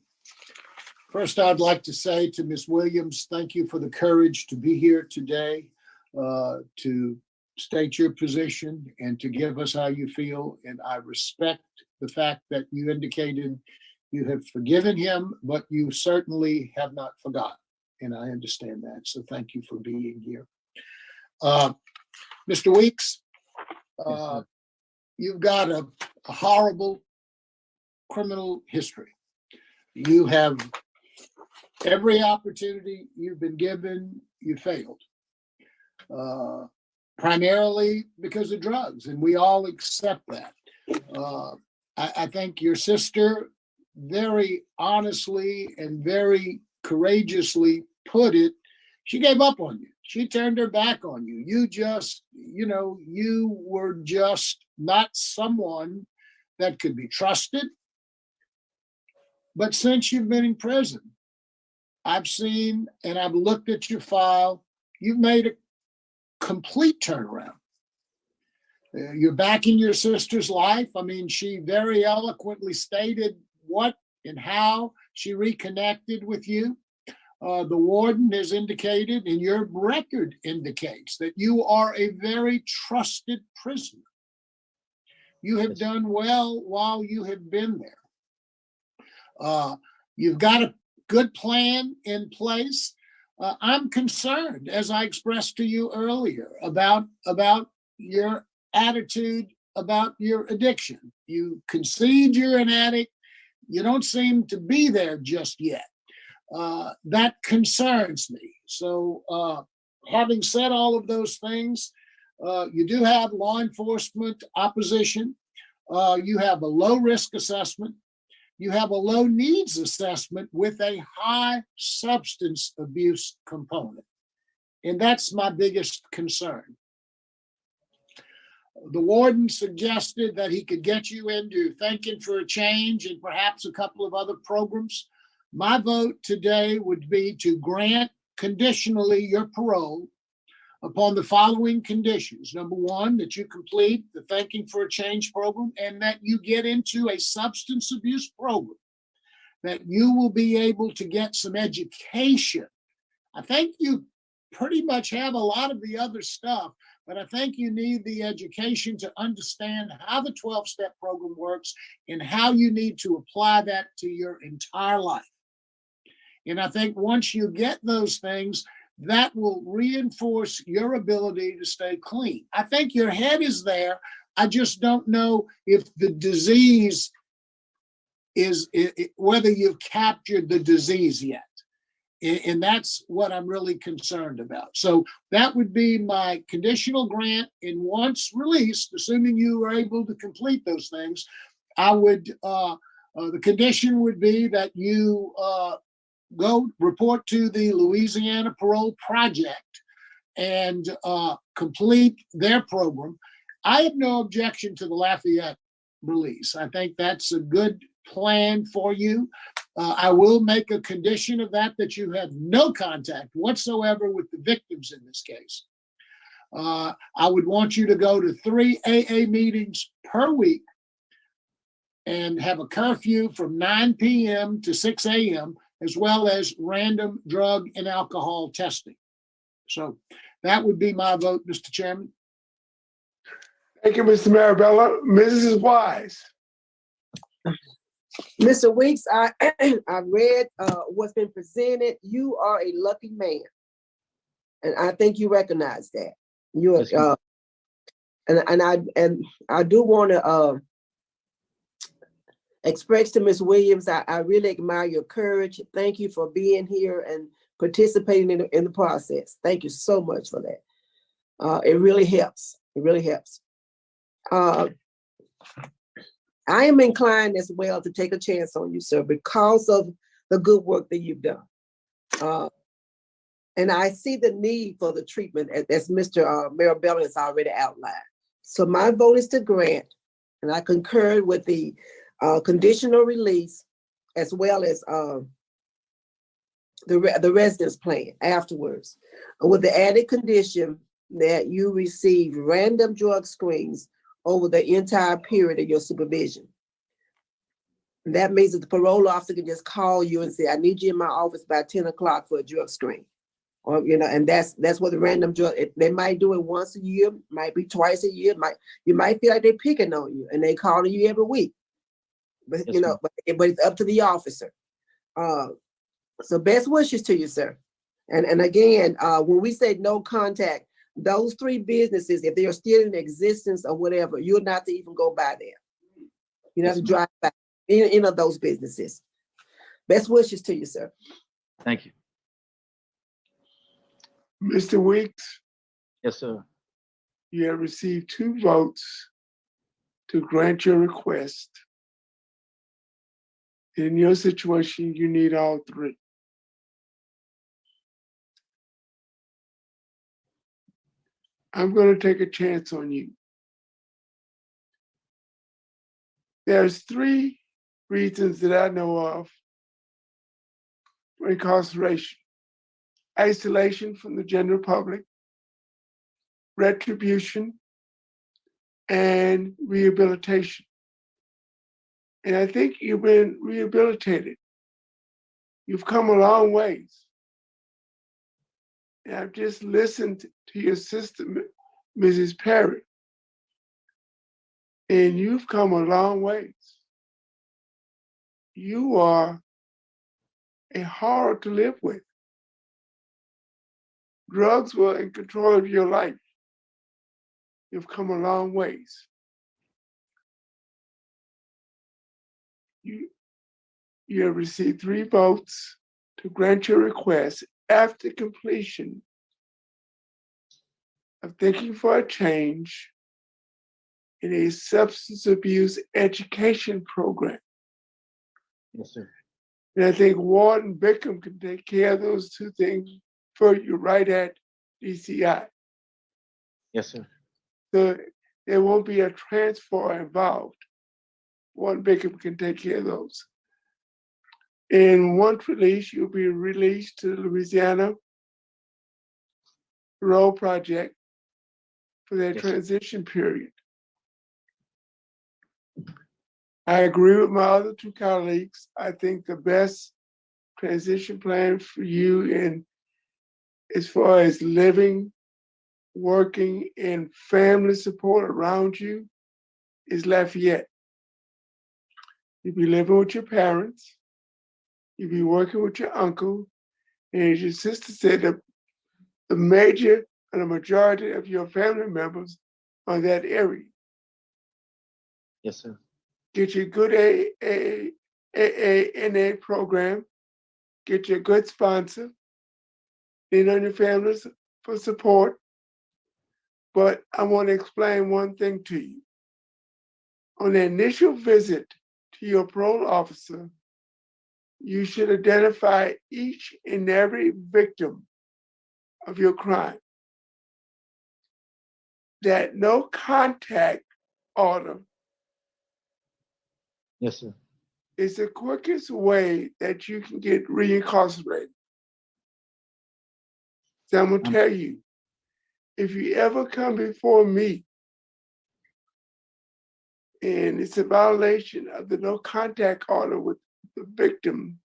Speaker 5: First, I'd like to say to Ms. Williams, thank you for the courage to be here today, to state your position and to give us how you feel. And I respect the fact that you indicated you have forgiven him, but you certainly have not forgotten. And I understand that. So thank you for being here. Mr. Weeks, you've got a horrible criminal history. You have every opportunity you've been given, you failed. Primarily because of drugs, and we all accept that. I think your sister very honestly and very courageously put it, she gave up on you. She turned her back on you. You just, you were just not someone that could be trusted. But since you've been in prison, I've seen and I've looked at your file, you've made a complete turnaround. You're back in your sister's life. I mean, she very eloquently stated what and how she reconnected with you. The warden has indicated, and your record indicates, that you are a very trusted prisoner. You have done well while you have been there. You've got a good plan in place. I'm concerned, as I expressed to you earlier, about your attitude about your addiction. You concede you're an addict. You don't seem to be there just yet. That concerns me. So having said all of those things, you do have law enforcement opposition. You have a low risk assessment. You have a low needs assessment with a high substance abuse component. And that's my biggest concern. The warden suggested that he could get you into Thinking for a Change and perhaps a couple of other programs. My vote today would be to grant conditionally your parole upon the following conditions. Number one, that you complete the Thinking for a Change program and that you get into a substance abuse program, that you will be able to get some education. I think you pretty much have a lot of the other stuff, but I think you need the education to understand how the 12-step program works and how you need to apply that to your entire life. And I think once you get those things, that will reinforce your ability to stay clean. I think your head is there. I just don't know if the disease is, whether you've captured the disease yet. And that's what I'm really concerned about. So that would be my conditional grant. And once released, assuming you are able to complete those things, I would, the condition would be that you go report to the Louisiana Parole Project and complete their program. I have no objection to the Lafayette release. I think that's a good plan for you. I will make a condition of that you have no contact whatsoever with the victims in this case. I would want you to go to 3 AA meetings per week and have a curfew from 9 p.m. to 6 a.m., as well as random drug and alcohol testing. So that would be my vote, Mr. Chairman.
Speaker 7: Thank you, Mr. Marabella. Mrs. Wise.
Speaker 12: Mr. Weeks, I read what's been presented. You are a lucky man, and I think you recognize that. You are, and I do want to express to Ms. Williams, I really admire your courage. Thank you for being here and participating in the process. Thank you so much for that. It really helps. It really helps. I am inclined as well to take a chance on you, sir, because of the good work that you've done. And I see the need for the treatment as Mr. Marabella has already outlined. So my vote is to grant, and I concur with the conditional release as well as the residence plan afterwards, with the added condition that you receive random drug screens over the entire period of your supervision. And that means that the parole officer can just call you and say, I need you in my office by 10 o'clock for a drug screen. Or, and that's what the random drug, they might do it once a year, might be twice a year, you might feel like they're picking on you and they calling you every week. But
Speaker 4: Yes,
Speaker 12: but it's up to the officer. So best wishes to you, sir. And again, when we say no contact, those 3 businesses, if they are still in existence or whatever, you're not to even go by there. You have to drive by any of those businesses. Best wishes to you, sir.
Speaker 4: Thank you.
Speaker 7: Mr. Weeks,
Speaker 4: Yes, sir.
Speaker 7: you have received 2 votes to grant your request. In your situation, you need all 3. I'm going to take a chance on you. There's 3 reasons that I know of for incarceration: isolation from the general public, retribution, and rehabilitation. And I think you've been rehabilitated. You've come a long ways. And I've just listened to your sister, Mrs. Perry, and you've come a long ways. You are a horror to live with. Drugs were in control of your life. You've come a long ways. You have received 3 votes to grant your request after completion of Thinking for a Change in a substance abuse education program.
Speaker 4: Yes, sir.
Speaker 7: And I think Warden Bickham can take care of those 2 things for you right at DCI.
Speaker 4: Yes, sir.
Speaker 7: So there won't be a transfer involved. Warden Bickham can take care of those. And once released, you'll be released to the Louisiana Parole Project for their transition period. I agree with my other 2 colleagues. I think the best transition plan for you in as far as living, working, and family support around you is Lafayette. You'll be living with your parents. You'll be working with your uncle. And as your sister said, the major and the majority of your family members are in that area.
Speaker 4: Yes, sir.
Speaker 7: Get your good AANA program. Get your good sponsor. Lean on your families for support. But I want to explain one thing to you. On the initial visit to your parole officer, you should identify each and every victim of your crime. That no contact order
Speaker 4: Yes, sir.
Speaker 7: It's the quickest way that you can get reincarcerated. So I'm gonna tell you, if you ever come before me and it's a violation of the no contact order with the victim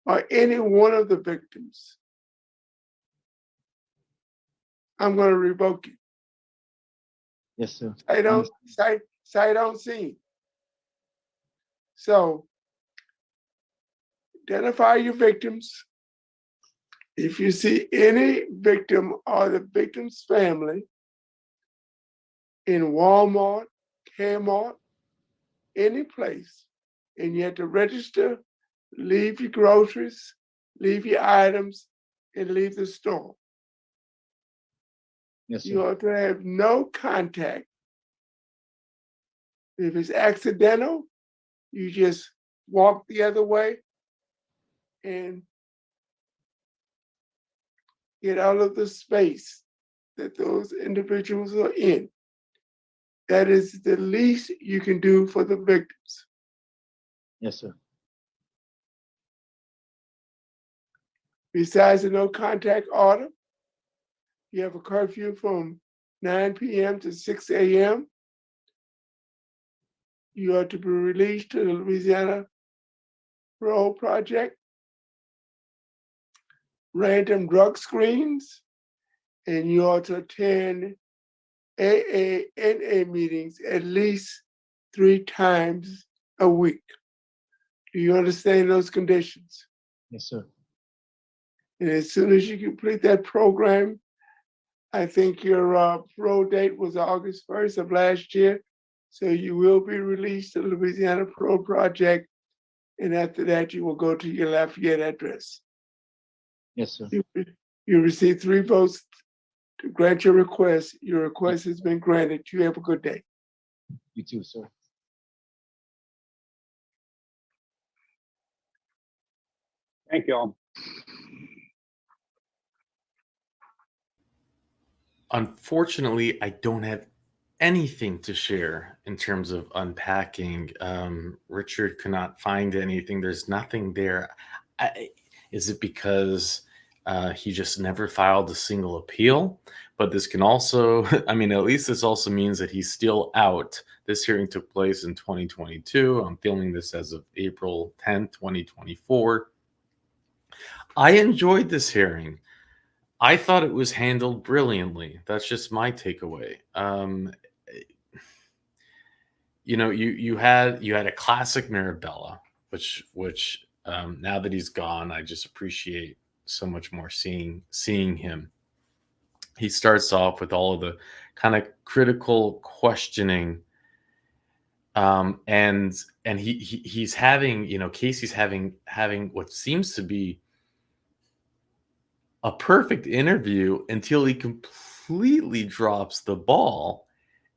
Speaker 7: or any one of the victims, I'm gonna revoke it.
Speaker 4: Yes, sir.
Speaker 7: Sight unseen. So identify your victims. If you see any victim or the victim's family in Walmart, Kmart, any place, and you have to register, leave your groceries, leave your items, and leave the store.
Speaker 4: Yes,
Speaker 7: You
Speaker 4: sir.
Speaker 7: ought to have no contact. If it's accidental, you just walk the other way and get out of the space that those individuals are in. That is the least you can do for the victims.
Speaker 4: Yes, sir.
Speaker 7: Besides the no contact order, you have a curfew from 9 p.m. to 6 a.m. You are to be released to the Louisiana Parole Project, random drug screens, and you are to attend AA meetings at least 3 times a week. Do you understand those conditions?
Speaker 4: Yes, sir.
Speaker 7: And as soon as you complete that program, I think your parole date was August 1st of last year. So you will be released to the Louisiana Parole Project. And after that, you will go to your Lafayette address.
Speaker 4: Yes, sir.
Speaker 7: You received 3 votes to grant your request. Your request has been granted. You have a good day.
Speaker 4: You too, sir.
Speaker 11: Thank you all.
Speaker 2: Unfortunately, I don't have anything to share in terms of unpacking. Richard could not find anything. There's nothing there. Is it because he just never filed a single appeal? But this can also, I mean, at least this also means that he's still out. This hearing took place in 2022. I'm filming this as of April 10th, 2024. I enjoyed this hearing. I thought it was handled brilliantly. That's just my takeaway. You had a classic Mirabella, which now that he's gone, I just appreciate so much more seeing him. He starts off with all of the kind of critical questioning, and he's having, Casey's having what seems to be a perfect interview until he completely drops the ball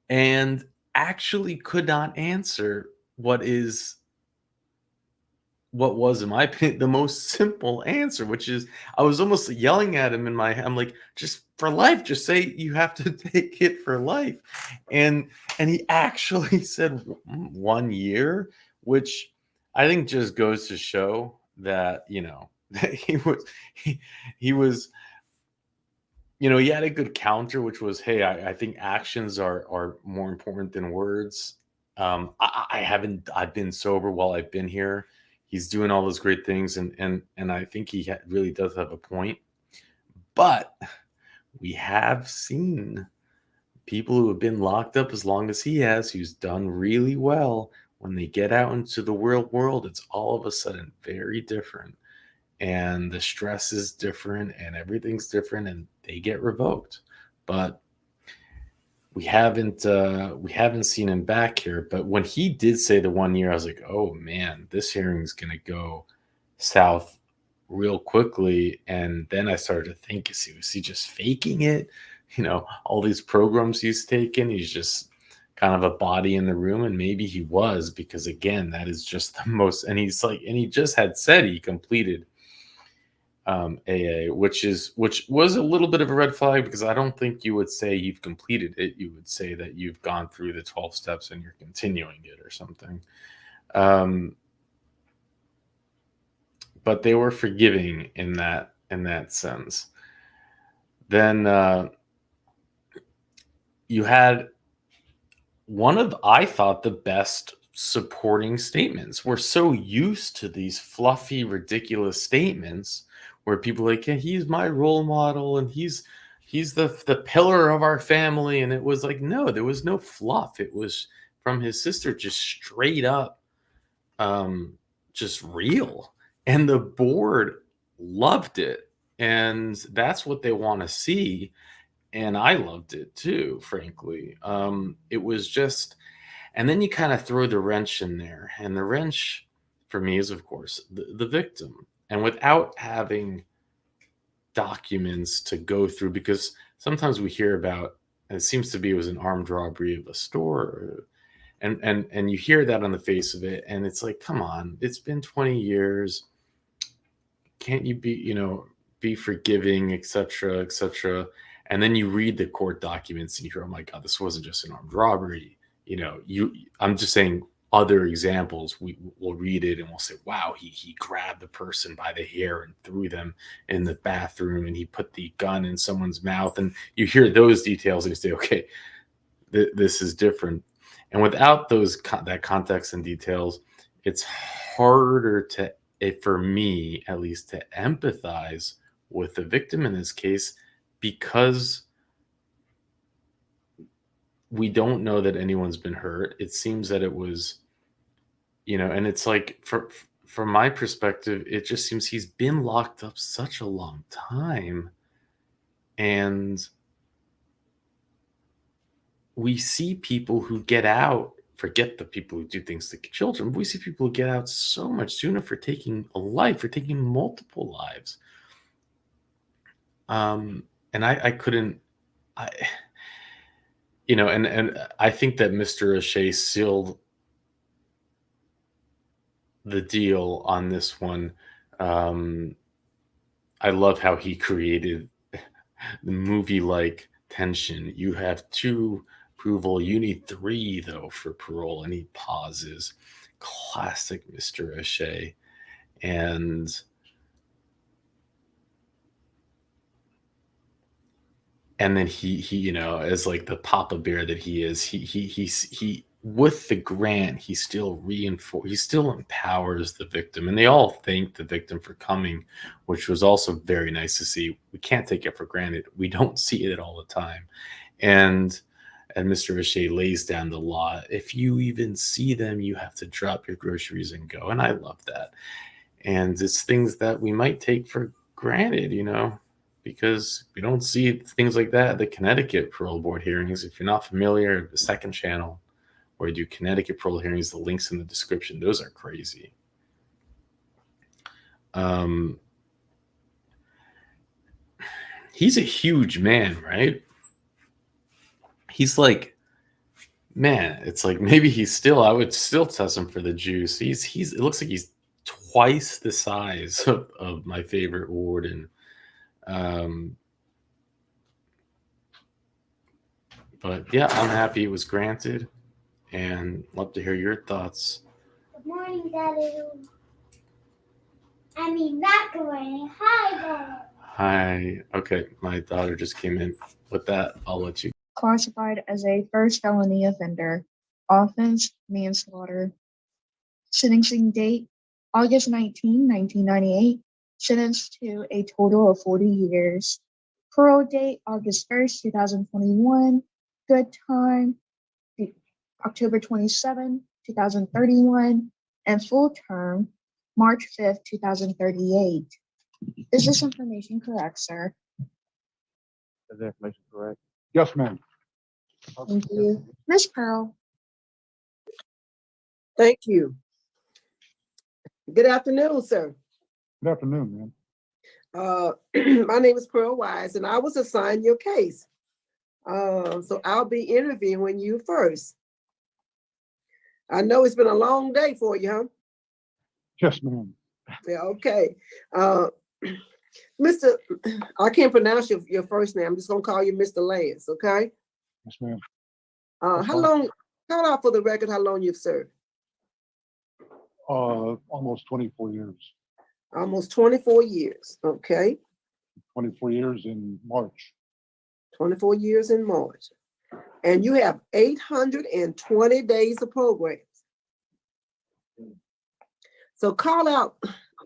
Speaker 2: and actually could not answer what was, in my opinion, the most simple answer, which is, I was almost yelling at him in my head. I'm like, just for life, just say you have to take it for life. And he actually said 1 year, which I think just goes to show that, that he was, he had a good counter, which was, hey, I think actions are more important than words. I've been sober while I've been here. He's doing all those great things, and I think he really does have a point. But we have seen people who have been locked up as long as he has, who's done really well. When they get out into the real world, it's all of a sudden very different, and the stress is different, and everything's different, and they get revoked. But we haven't seen him back here. But when he did say the 1 year, I was like, oh man, this hearing is gonna go south real quickly. And then I started to think, was he just faking it? All these programs he's taken, he's just kind of a body in the room. And maybe he was, because again, that is just the most, and he just had said he completed AA, which was a little bit of a red flag, because I don't think you would say you've completed it. You would say that you've gone through the 12 steps and you're continuing it or something. but they were forgiving in that sense. Then you had one of, I thought, the best supporting statements. We're so used to these fluffy, ridiculous statements where people are like, yeah, he's my role model and he's the pillar of our family. And it was like, no, there was no fluff. It was from his sister, just straight up, just real. And the board loved it. And that's what they want to see. And I loved it too, frankly. It was just, and then you kind of throw the wrench in there. And the wrench for me is, of course, the victim. And without having documents to go through, because sometimes we hear about, and it seems to be it was an armed robbery of a store, and you hear that on the face of it, and it's like, come on, it's been 20 years. Can't you be forgiving, etc., etc.? And then you read the court documents and you hear, oh my God, this wasn't just an armed robbery. I'm just saying other examples. We will read it and we'll say, wow, he grabbed the person by the hair and threw them in the bathroom, and he put the gun in someone's mouth. And you hear those details and you say, okay, this is different. And without that context and details, it's harder for me, at least, to empathize with the victim in this case, because we don't know that anyone's been hurt. It seems that it was, and it's like, from my perspective, it just seems he's been locked up such a long time. And we see people who get out, forget the people who do things to children, but we see people who get out so much sooner for taking a life, for taking multiple lives. And I couldn't, and I think that Mr. O'Shea sealed the deal on this one. I love how he created the movie-like tension. You have 2 approval, you need 3 though for parole, and he pauses. Classic Mr. O'Shea. And then he as like the Papa Bear that he is, he with the grant, he still empowers the victim, and they all thank the victim for coming, which was also very nice to see. We can't take it for granted. We don't see it all the time. And Mr. O'Shea lays down the law. If you even see them, you have to drop your groceries and go. And I love that. And it's things that we might take for granted, because we don't see things like that at the Connecticut parole board hearings. If you're not familiar, the second channel where you do Connecticut parole hearings, the links in the description, those are crazy. He's a huge man, right? He's like, man, it's like maybe I would still test him for the juice. It looks like he's twice the size of my favorite warden. But yeah, I'm happy it was granted, and love to hear your thoughts.
Speaker 13: Good morning, Daddy. I mean, not good morning. Hi, Daddy.
Speaker 2: Hi. Okay, my daughter just came in. With that, I'll let you.
Speaker 3: Classified as a first felony offender. Offense, manslaughter. Sentencing date, August 19, 1998. Sentenced to a total of 40 years. Parole date, August 1st, 2021. Good time, October 27, 2031. And full term, March 5th, 2038. Is this information correct, sir?
Speaker 6: Is the information correct?
Speaker 4: Yes, ma'am.
Speaker 3: Thank you. Ms. Pearl.
Speaker 12: Thank you. Good afternoon, sir.
Speaker 4: Good afternoon, ma'am.
Speaker 12: My name is Pearl Wise, and I was assigned your case. So I'll be interviewing you first. I know it's been a long day for you, huh?
Speaker 4: Yes, ma'am.
Speaker 12: Yeah, okay. Mr. I can't pronounce your first name. I'm just gonna call you Mr. Lance, okay?
Speaker 4: Yes, ma'am.
Speaker 12: How long, count out for the record how long you've served?
Speaker 4: Almost 24 years.
Speaker 12: Almost 24 years. Okay.
Speaker 14: 24 years in March.
Speaker 12: 24 years in March. And you have 820 days of programs. So call out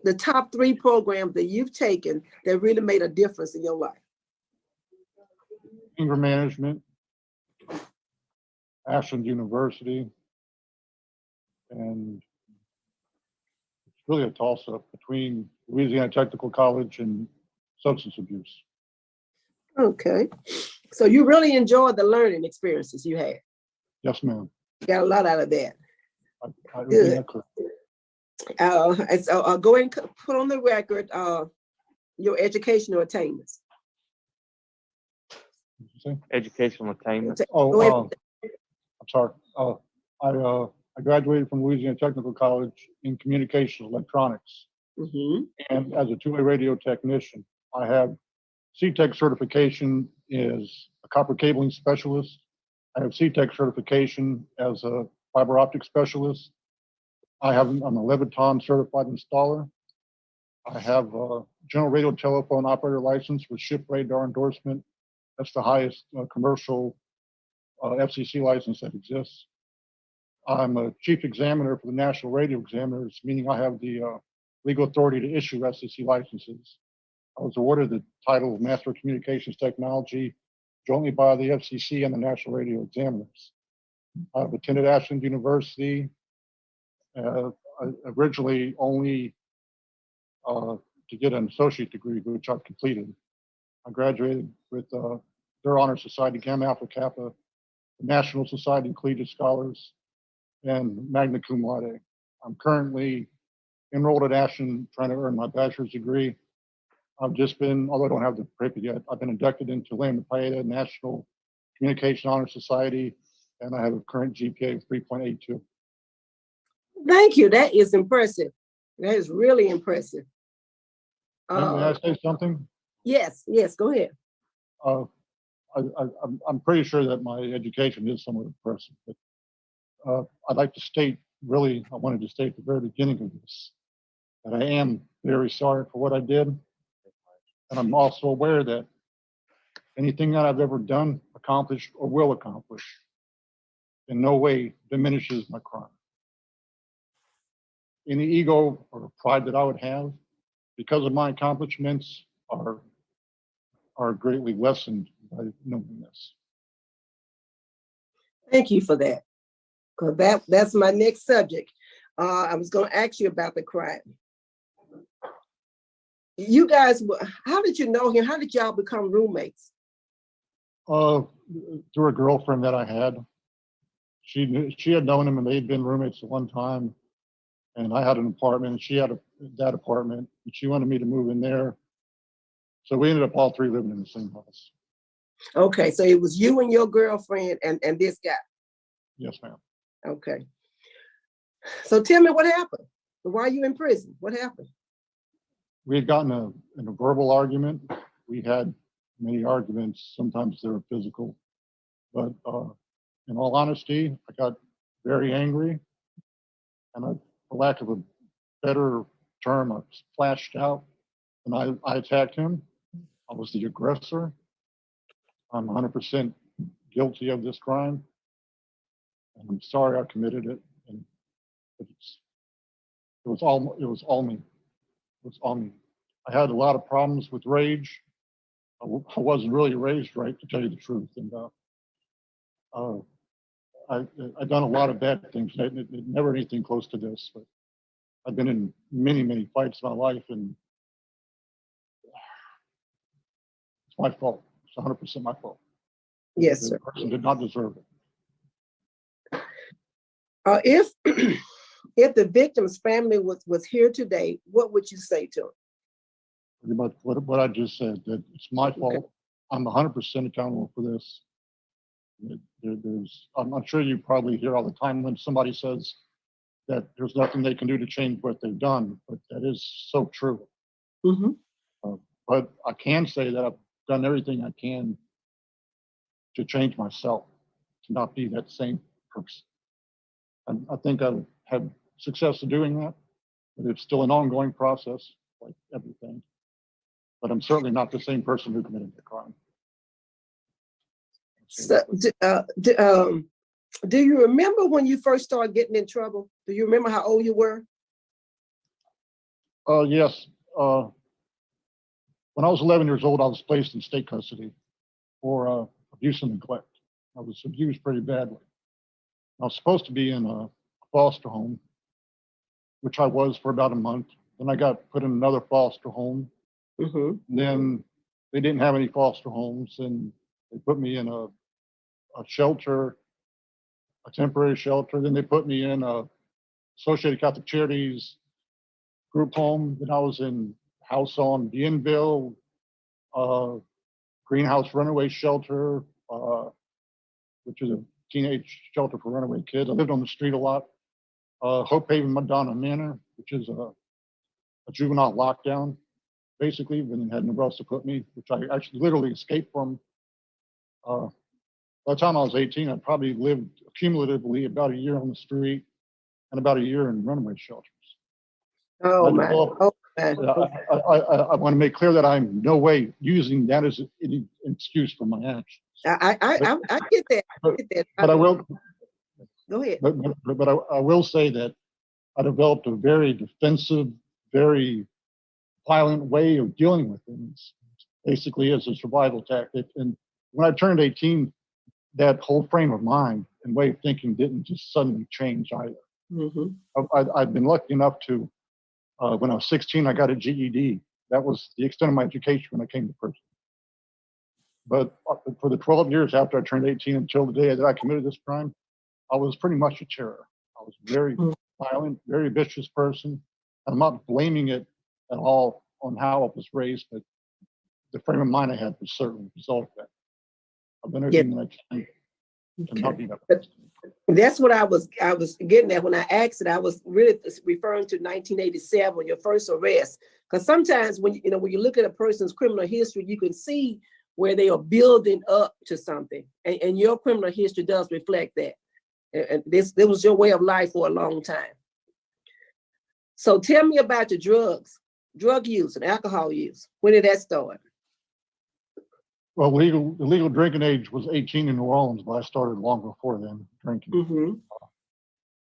Speaker 12: the top 3 programs that you've taken that really made a difference in your life.
Speaker 14: Anger management, Ashland University, and it's really a toss-up between Louisiana Technical College and substance abuse.
Speaker 12: Okay. So you really enjoyed the learning experiences you had.
Speaker 14: Yes, ma'am.
Speaker 12: Got a lot out of that.
Speaker 14: I
Speaker 12: Good.
Speaker 14: could.
Speaker 12: And so go ahead and put on the record your educational attainments.
Speaker 6: Educational attainment.
Speaker 12: Go ahead.
Speaker 14: I'm sorry. I graduated from Louisiana Technical College in communications electronics.
Speaker 12: Mm-hmm.
Speaker 14: And as a two-way radio technician, I have CTEC certification as a copper cabling specialist. I have CTEC certification as a fiber optic specialist. I'm a Leviton certified installer. I have a general radio telephone operator license with ship radar endorsement. That's the highest commercial FCC license that exists. I'm a chief examiner for the National Radio Examiners, meaning I have the legal authority to issue FCC licenses. I was awarded the title of Master of Communications Technology jointly by the FCC and the National Radio Examiners. I've attended Ashland University, originally only to get an associate degree, which I've completed. I graduated with their Honor Society, Gamma Alpha Kappa, the National Society of Collegiate Scholars, and magna cum laude. I'm currently enrolled at Ashland trying to earn my bachelor's degree. I've just been, although I don't have the paper yet, I've been inducted into Lambda Paeta National Communication Honor Society, and I have a current GPA of 3.82.
Speaker 12: Thank you. That is impressive. That is really impressive.
Speaker 14: May I say something?
Speaker 12: Yes, go ahead.
Speaker 14: I'm pretty sure that my education is somewhat impressive, but I'd like to state, really, I wanted to state at the very beginning of this, that I am very sorry for what I did. And I'm also aware that anything that I've ever done, accomplished, or will accomplish in no way diminishes my crime. Any ego or pride that I would have because of my accomplishments are greatly lessened by knowing this.
Speaker 12: Thank you for that. Because that's my next subject. I was going to ask you about the crime. You guys, how did you know him? How did y'all become roommates?
Speaker 14: Through a girlfriend that I had. She had known him and they'd been roommates at one time. And I had an apartment and she had that apartment. And she wanted me to move in there. So we ended up all three living in the same house.
Speaker 12: Okay, so it was you and your girlfriend and this guy.
Speaker 14: Yes, ma'am.
Speaker 12: Okay. So tell me what happened. Why are you in prison? What happened?
Speaker 14: We had gotten in a verbal argument. We had many arguments. Sometimes they were physical. But in all honesty, I got very angry. And for lack of a better term, I flashed out and I attacked him. I was the aggressor. I'm 100% guilty of this crime. And I'm sorry I committed it. And it was all me. It was all me. I had a lot of problems with rage. I wasn't really raised right, to tell you the truth. And I've done a lot of bad things. Never anything close to this. But I've been in many, many fights in my life, and it's my fault. It's 100% my fault.
Speaker 12: Yes,
Speaker 14: The
Speaker 12: sir.
Speaker 14: person did not deserve it.
Speaker 12: If the victim's family was here today, what would you say to them?
Speaker 14: Pretty much what I just said, that it's my fault.
Speaker 12: Okay.
Speaker 14: I'm 100% accountable for this. I'm sure you probably hear all the time when somebody says that there's nothing they can do to change what they've done, but that is so true.
Speaker 12: Mm-hmm.
Speaker 14: But I can say that I've done everything I can to change myself, to not be that same person. And I think I've had success in doing that, but it's still an ongoing process. like everything. But I'm certainly not the same person who committed the crime.
Speaker 12: So, do you remember when you first started getting in trouble? Do you remember how old you were?
Speaker 14: Yes. When I was 11 years old, I was placed in state custody for abuse and neglect. I was abused pretty badly. I was supposed to be in a foster home, which I was for about a month. Then I got put in another foster home. Then they didn't have any foster homes, and they put me in a shelter, a temporary shelter. Then they put me in a Associated Catholic Charities group home. Then I was in house on Bienville, Greenhouse Runaway Shelter, which is a teenage shelter for runaway kids. I lived on the street a lot. Hope Haven Madonna Manor, which is a juvenile lockdown, basically, when they had nowhere else to put me, which I actually literally escaped from. By the time I was 18, I probably lived cumulatively about a year on the street and about a year in runaway shelters.
Speaker 12: Oh man! Oh man!
Speaker 14: I want to make clear that I'm no way using that as any excuse for my actions.
Speaker 12: I get that. I get that.
Speaker 14: But I will.
Speaker 12: Go ahead.
Speaker 14: But I will say that I developed a very defensive, very violent way of dealing with things, basically as a survival tactic. And when I turned 18, that whole frame of mind and way of thinking didn't just suddenly change either. I've been lucky enough to, when I was 16, I got a GED. That was the extent of my education when I came to prison. But for the 12 years after I turned 18 until the day that I committed this crime, I was pretty much a terror. I was very violent, very vicious person. I'm not blaming it at all on how I was raised, but the frame of mind I had was certainly a result of that. I've been everything that I can to not be that person.
Speaker 12: That's what I was getting at when I asked it. I was really referring to 1987, your first arrest. Because sometimes when you look at a person's criminal history, you can see where they are building up to something, and your criminal history does reflect that. And this was your way of life for a long time. So tell me about your drug use and alcohol use. When did that start?
Speaker 14: Well, the legal drinking age was 18 in New Orleans, but I started long before then drinking.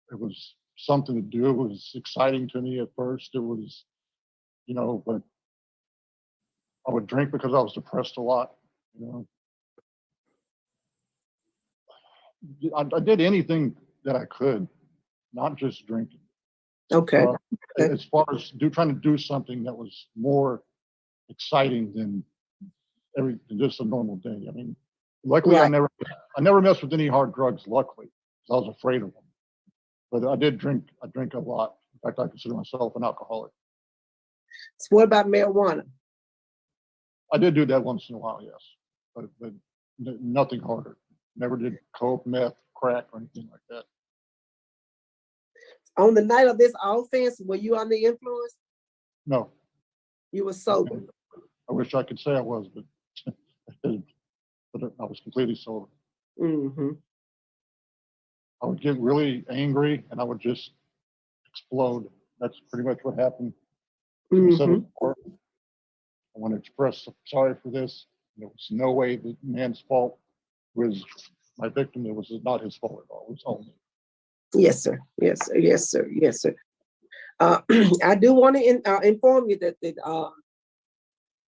Speaker 14: It was something to do. It was exciting to me at first. It was, but I would drink because I was depressed a lot. I did anything that I could, not just drinking.
Speaker 12: Okay.
Speaker 14: As far as trying to do something that was more exciting than just a normal day. I mean, luckily I never messed with any hard drugs. Luckily, because I was afraid of them. But I did drink. I drink a lot. In fact, I consider myself an alcoholic.
Speaker 12: So what about marijuana?
Speaker 14: I did do that once in a while, yes, but nothing harder. Never did coke, meth, crack, or anything like that.
Speaker 12: On the night of this offense, were you under the influence?
Speaker 14: No.
Speaker 12: You were sober.
Speaker 14: I wish I could say I was, but I was completely sober. I would get really angry and I would just explode. That's pretty much what happened. I said it before. I want to express sorry for this. There was no way the man's fault was my victim. It was not his fault at all. It was all me.
Speaker 12: Yes, sir. Yes, sir. Yes, sir. Yes, sir. I do want to inform you that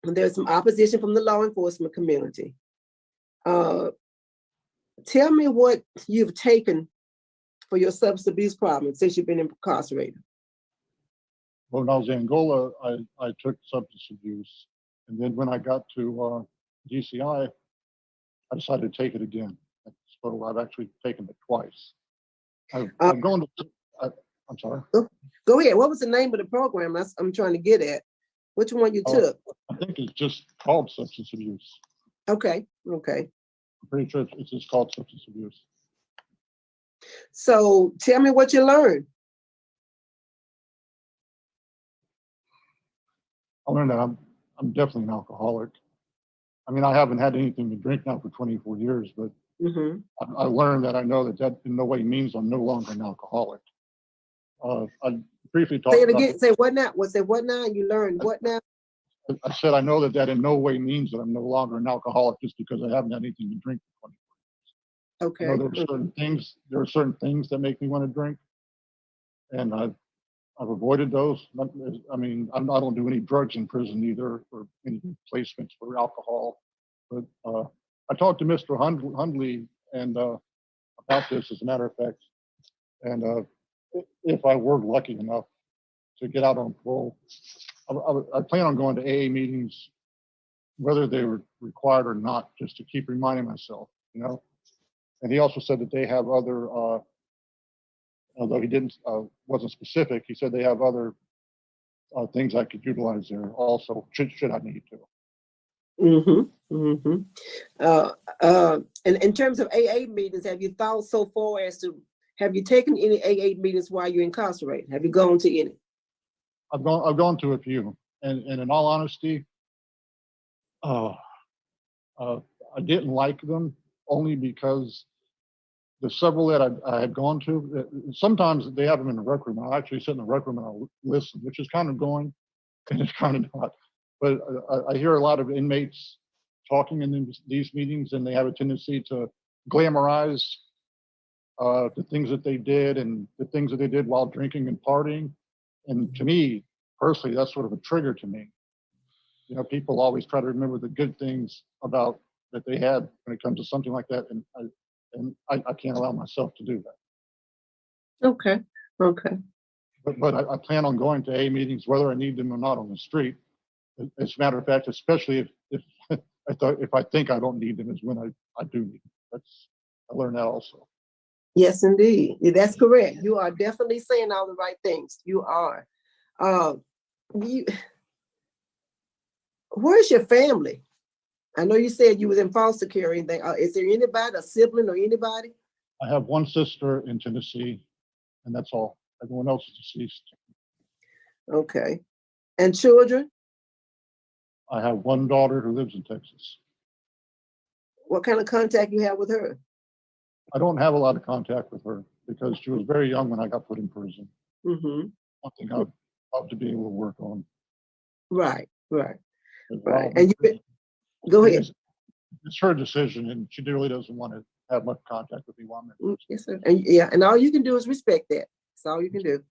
Speaker 12: there's some opposition from the law enforcement community. Tell me what you've taken for your substance abuse problem since you've been incarcerated.
Speaker 14: Well, when I was in Angola, I took substance abuse. And then when I got to DCI, I decided to take it again. So I've actually taken it twice. I'm going to, I'm sorry.
Speaker 12: Go ahead. What was the name of the program I'm trying to get at? Which one you took?
Speaker 14: I think it's just called substance abuse.
Speaker 12: Okay.
Speaker 14: I'm pretty sure it's just called substance abuse.
Speaker 12: So tell me what you learned.
Speaker 14: I learned that I'm definitely an alcoholic. I mean, I haven't had anything to drink now for 24 years, but I learned that I know that in no way means I'm no longer an alcoholic. briefly talked
Speaker 12: Say it
Speaker 14: about.
Speaker 12: again. Say what now? Say what now? You learned what now?
Speaker 14: I said I know that in no way means that I'm no longer an alcoholic just because I haven't had anything to drink for 20
Speaker 12: Okay.
Speaker 14: years. There are certain things that make me want to drink, and I've avoided those. I mean, I don't do any drugs in prison either, or any placements for alcohol. But I talked to Mr. Hundley and about this, as a matter of fact, and if I were lucky enough to get out on parole, I plan on going to AA meetings, whether they were required or not, just to keep reminding myself, you know. And he also said that they have other, although he didn't wasn't specific, he said they have other things I could utilize there also, should I need to.
Speaker 12: Mm-hmm. Mm-hmm. And in terms of AA meetings, have you thought so far as to, have you taken any AA meetings while you're incarcerated? Have you gone to any?
Speaker 14: I've gone to a few, and in all honesty, I didn't like them only because the several that I had gone to, sometimes they have them in the rec room. I'll actually sit in the rec room and I'll listen, which is kind of going, and it's kind of not. But I hear a lot of inmates talking in these meetings, and they have a tendency to glamorize the things that they did and the things that they did while drinking and partying. And to me, personally, that's sort of a trigger to me. You know, people always try to remember the good things about that they had when it comes to something like that, and I can't allow myself to do that.
Speaker 12: Okay. Okay.
Speaker 14: But I plan on going to AA meetings whether I need them or not on the street. As a matter of fact, especially if if I think I don't need them, is when I do need them. I learned that also.
Speaker 12: Yes, indeed. Yeah, that's correct. You are definitely saying all the right things. You are. Where's your family? I know you said you was in foster care or anything. Is there anybody, a sibling or anybody?
Speaker 14: I have one sister in Tennessee, and that's all. Everyone else is deceased.
Speaker 12: Okay. And children?
Speaker 14: I have one daughter who lives in Texas.
Speaker 12: What kind of contact you have with her?
Speaker 14: I don't have a lot of contact with her because she was very young when I got put in prison.
Speaker 12: Mm-hmm.
Speaker 14: Something I'd love to be able to work on.
Speaker 12: Right, right, right.
Speaker 14: And
Speaker 12: Go ahead.
Speaker 14: It's her decision, and she really doesn't want to have much contact with me while I'm in prison.
Speaker 12: Yes, sir. And yeah, and all you can do is respect that. That's all you can do.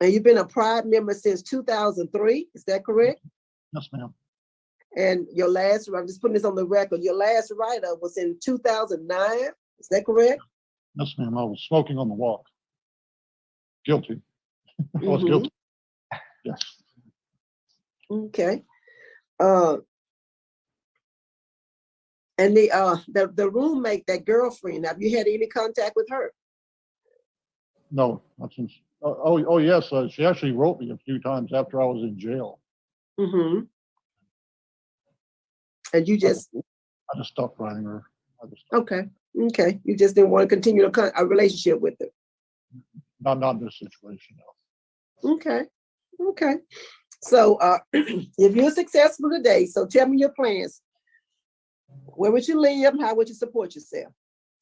Speaker 12: And you've been a Pride member since 2003. Is that correct?
Speaker 14: Yes, ma'am.
Speaker 12: And your last, I'm just putting this on the record, your last write-up was in 2009. Is that correct?
Speaker 14: Yes, ma'am. I was smoking on the walk. Guilty. I was guilty. Yes.
Speaker 12: Okay. And the roommate, that girlfriend, have you had any contact with her?
Speaker 14: No, not since. Oh yes. She actually wrote me a few times after I was in jail.
Speaker 12: Mm-hmm. And you just.
Speaker 14: I just stopped writing her.
Speaker 12: Okay. Okay. You just didn't want to continue a relationship with her.
Speaker 14: Not in this situation,
Speaker 12: no. Okay. Okay. So if you're successful today, so tell me your plans. Where would you live? How would you support yourself?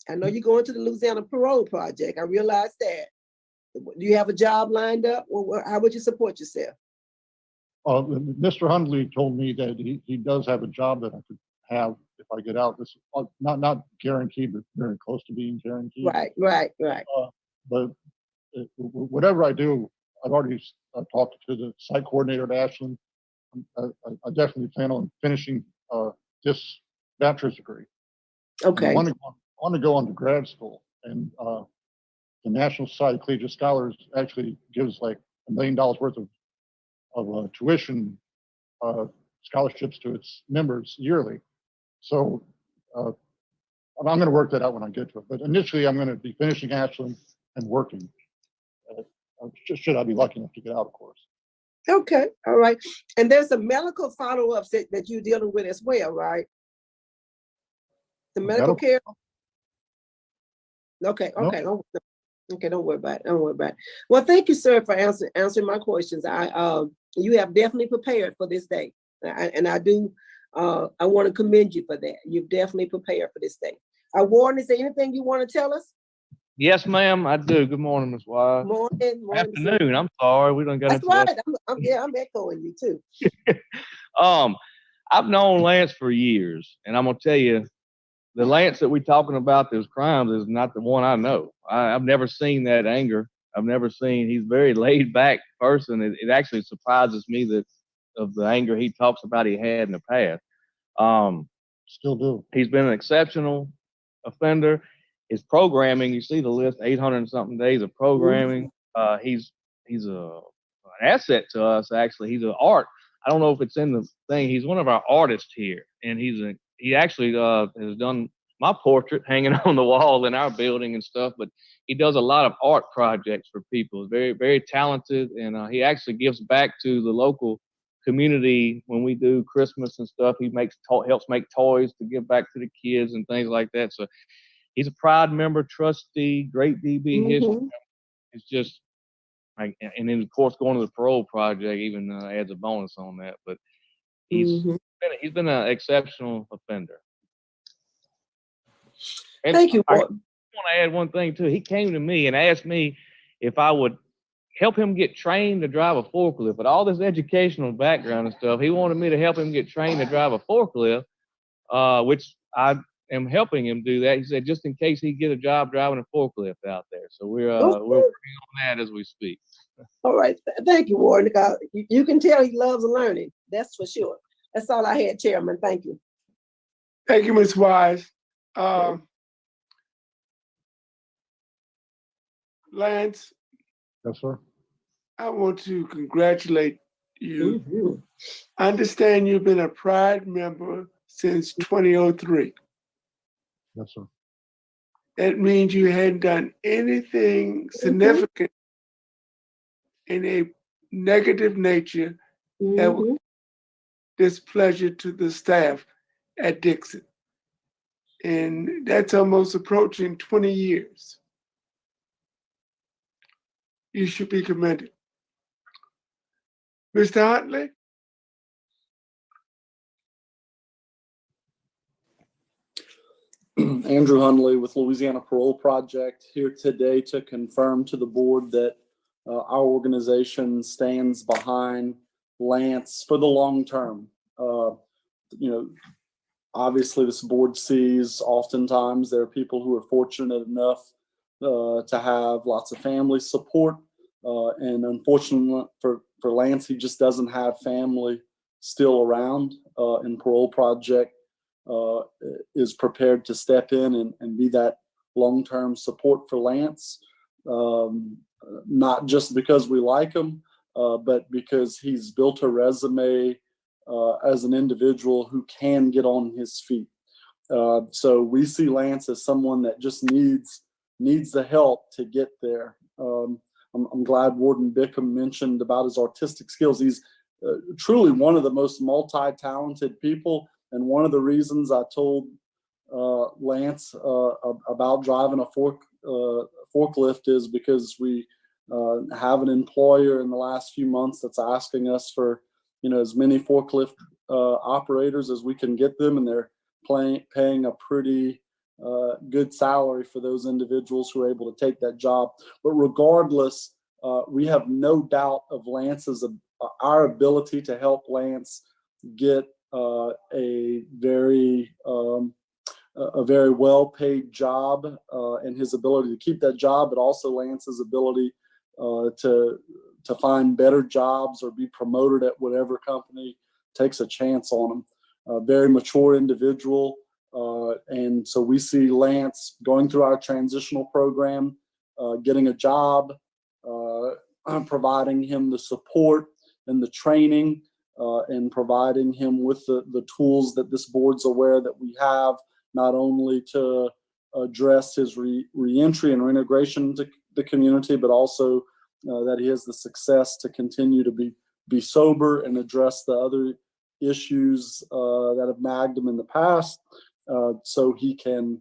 Speaker 12: I know you're going to the Louisiana Parole Project. I realize that. Do you have a job lined up? Or how would you support yourself?
Speaker 14: Mr. Hundley told me that he does have a job that I could have if I get out. This not guaranteed, but very close to being guaranteed.
Speaker 12: Right.
Speaker 14: But whatever I do, I've already talked to the site coordinator at Ashland. I definitely plan on finishing this bachelor's degree.
Speaker 12: Okay.
Speaker 14: I want to go on to grad school, and the National Society of Collegiate Scholars actually gives like $1 million worth of tuition scholarships to its members yearly. So I'm going to work that out when I get to it. But initially, I'm going to be finishing Ashland and working. Should I be lucky enough to get out, of course.
Speaker 12: Okay, all right. And there's a medical follow-up that you're dealing with as well, right? The medical care? Okay. Nope. Okay, don't worry about it. Well, thank you, sir, for answering my questions. You have definitely prepared for this day. And I want to commend you for that. You've definitely prepared for this day. Warren, is there anything you want to tell us?
Speaker 6: Yes, ma'am, I do. Good morning, Ms. Wise.
Speaker 12: Morning.
Speaker 6: Afternoon. I'm sorry, we don't get
Speaker 12: That's
Speaker 6: into
Speaker 12: right.
Speaker 6: that.
Speaker 12: I'm echoing you too.
Speaker 6: I've known Lance for years, and I'm gonna tell you, the Lance that we're talking about, those crimes, is not the one I know. I've never seen that anger. I've never seen. He's a very laid back person. It actually surprises me that of the anger he talks about he had in the past.
Speaker 14: Still do.
Speaker 6: He's been an exceptional offender. His programming, you see the list, 800 and something days of programming. He's an asset to us, actually. He's an art. I don't know if it's in the thing. He's one of our artists here, and he actually has done my portrait hanging on the wall in our building and stuff, but he does a lot of art projects for people. He's very, very talented, and he actually gives back to the local community when we do Christmas and stuff. He helps make toys to give back to the kids and things like that. So he's a proud member, trustee, great DB history. It's just, and then of course going to the parole project even adds a bonus on that. But he's been an exceptional offender. And
Speaker 12: Thank you.
Speaker 6: I want to add one thing too. He came to me and asked me if I would help him get trained to drive a forklift. But all this educational background and stuff, he wanted me to help him get trained to drive a forklift, which I am helping him do that. He said just in case he get a job driving a forklift out there. So we're working on that as we speak.
Speaker 12: All right. Thank you, Warren. You can tell he loves learning. That's for sure. That's all I had, Chairman. Thank you.
Speaker 7: Thank you, Ms. Wise. Lance.
Speaker 14: Yes, sir.
Speaker 7: I want to congratulate you. I understand you've been a Pride member since 2003.
Speaker 14: Yes, sir.
Speaker 7: That means you hadn't done anything significant in a negative nature that would displeasure to the staff at Dixon. And that's almost approaching 20 years. You should be commended. Mr. Huntley?
Speaker 8: Andrew Hundley with Louisiana Parole Project here today to confirm to the board that our organization stands behind Lance for the long term. Obviously this board sees oftentimes there are people who are fortunate enough to have lots of family support. And unfortunately for Lance, he just doesn't have family still around, and Parole Project is prepared to step in and be that long-term support for Lance, not just because we like him, but because he's built a resume as an individual who can get on his feet. So we see Lance as someone that just needs the help to get there. I'm glad Warden Bickham mentioned about his artistic skills. He's truly one of the most multi-talented people. And one of the reasons I told Lance about driving a forklift is because we have an employer in the last few months that's asking us for as many forklift operators as we can get them, and they're paying a pretty good salary for those individuals who are able to take that job. But regardless, we have no doubt of our ability to help Lance get a very well-paid job, and his ability to keep that job, but also Lance's ability to find better jobs or be promoted at whatever company takes a chance on him. A very mature individual, and so we see Lance going through our transitional program, getting a job, providing him the support and the training, and providing him with the tools that this board's aware that we have, not only to address his reentry and reintegration into the community, but also that he has the success to continue to be sober and address the other issues that have nagged him in the past, so he can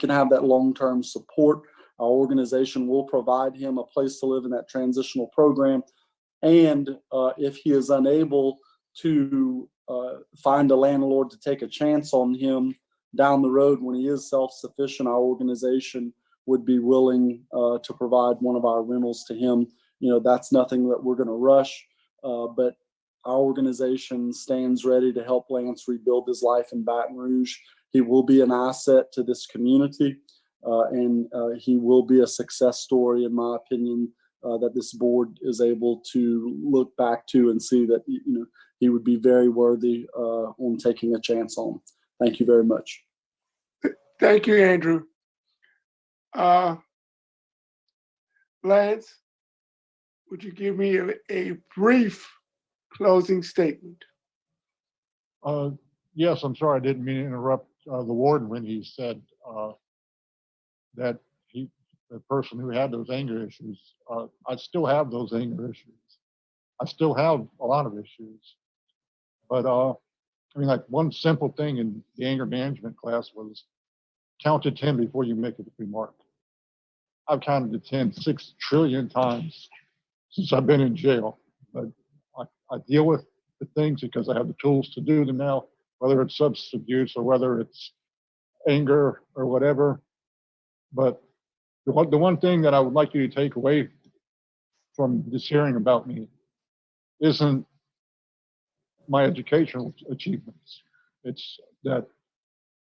Speaker 8: have that long-term support. Our organization will provide him a place to live in that transitional program. And if he is unable to find a landlord to take a chance on him down the road when he is self-sufficient, our organization would be willing to provide one of our rentals to him, that's nothing that we're going to rush. But our organization stands ready to help Lance rebuild his life in Baton Rouge. He will be an asset to this community, and he will be a success story, in my opinion, that this board is able to look back to and see that he would be very worthy on taking a chance on. Thank you very much.
Speaker 7: Thank you, Andrew. Lance, would you give me a brief closing statement?
Speaker 14: Yes, I'm sorry, I didn't mean to interrupt the warden when he said that the person who had those anger issues, I still have those anger issues. I still have a lot of issues. But like one simple thing in the anger management class was count to 10 before you make a remark. I've counted to 10 6 trillion times since I've been in jail. But I deal with the things because I have the tools to do them now, whether it's substance abuse or whether it's anger or whatever. But the one thing that I would like you to take away from this hearing about me isn't my educational achievements. It's that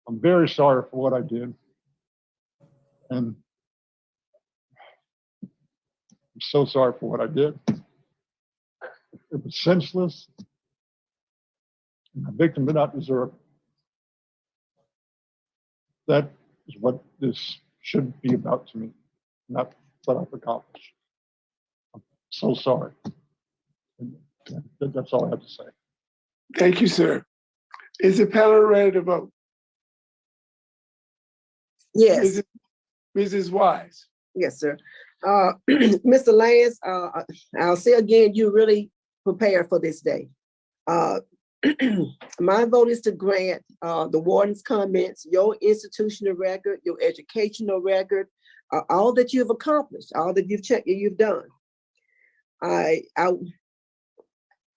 Speaker 14: I'm very sorry for what I did. And I'm so sorry for what I did. It was senseless. And the victim did not deserve it. That is what this should be about to me, not what I've accomplished. I'm so sorry. And that's all I have to say.
Speaker 7: Thank you, sir. Is the panel ready to vote?
Speaker 12: Yes.
Speaker 7: Mrs. Wise.
Speaker 12: Yes, sir. Mr. Lance, I'll say again, you really prepared for this day. My vote is to grant the warden's comments, your institutional record, your educational record, all that you've accomplished, all that you've done.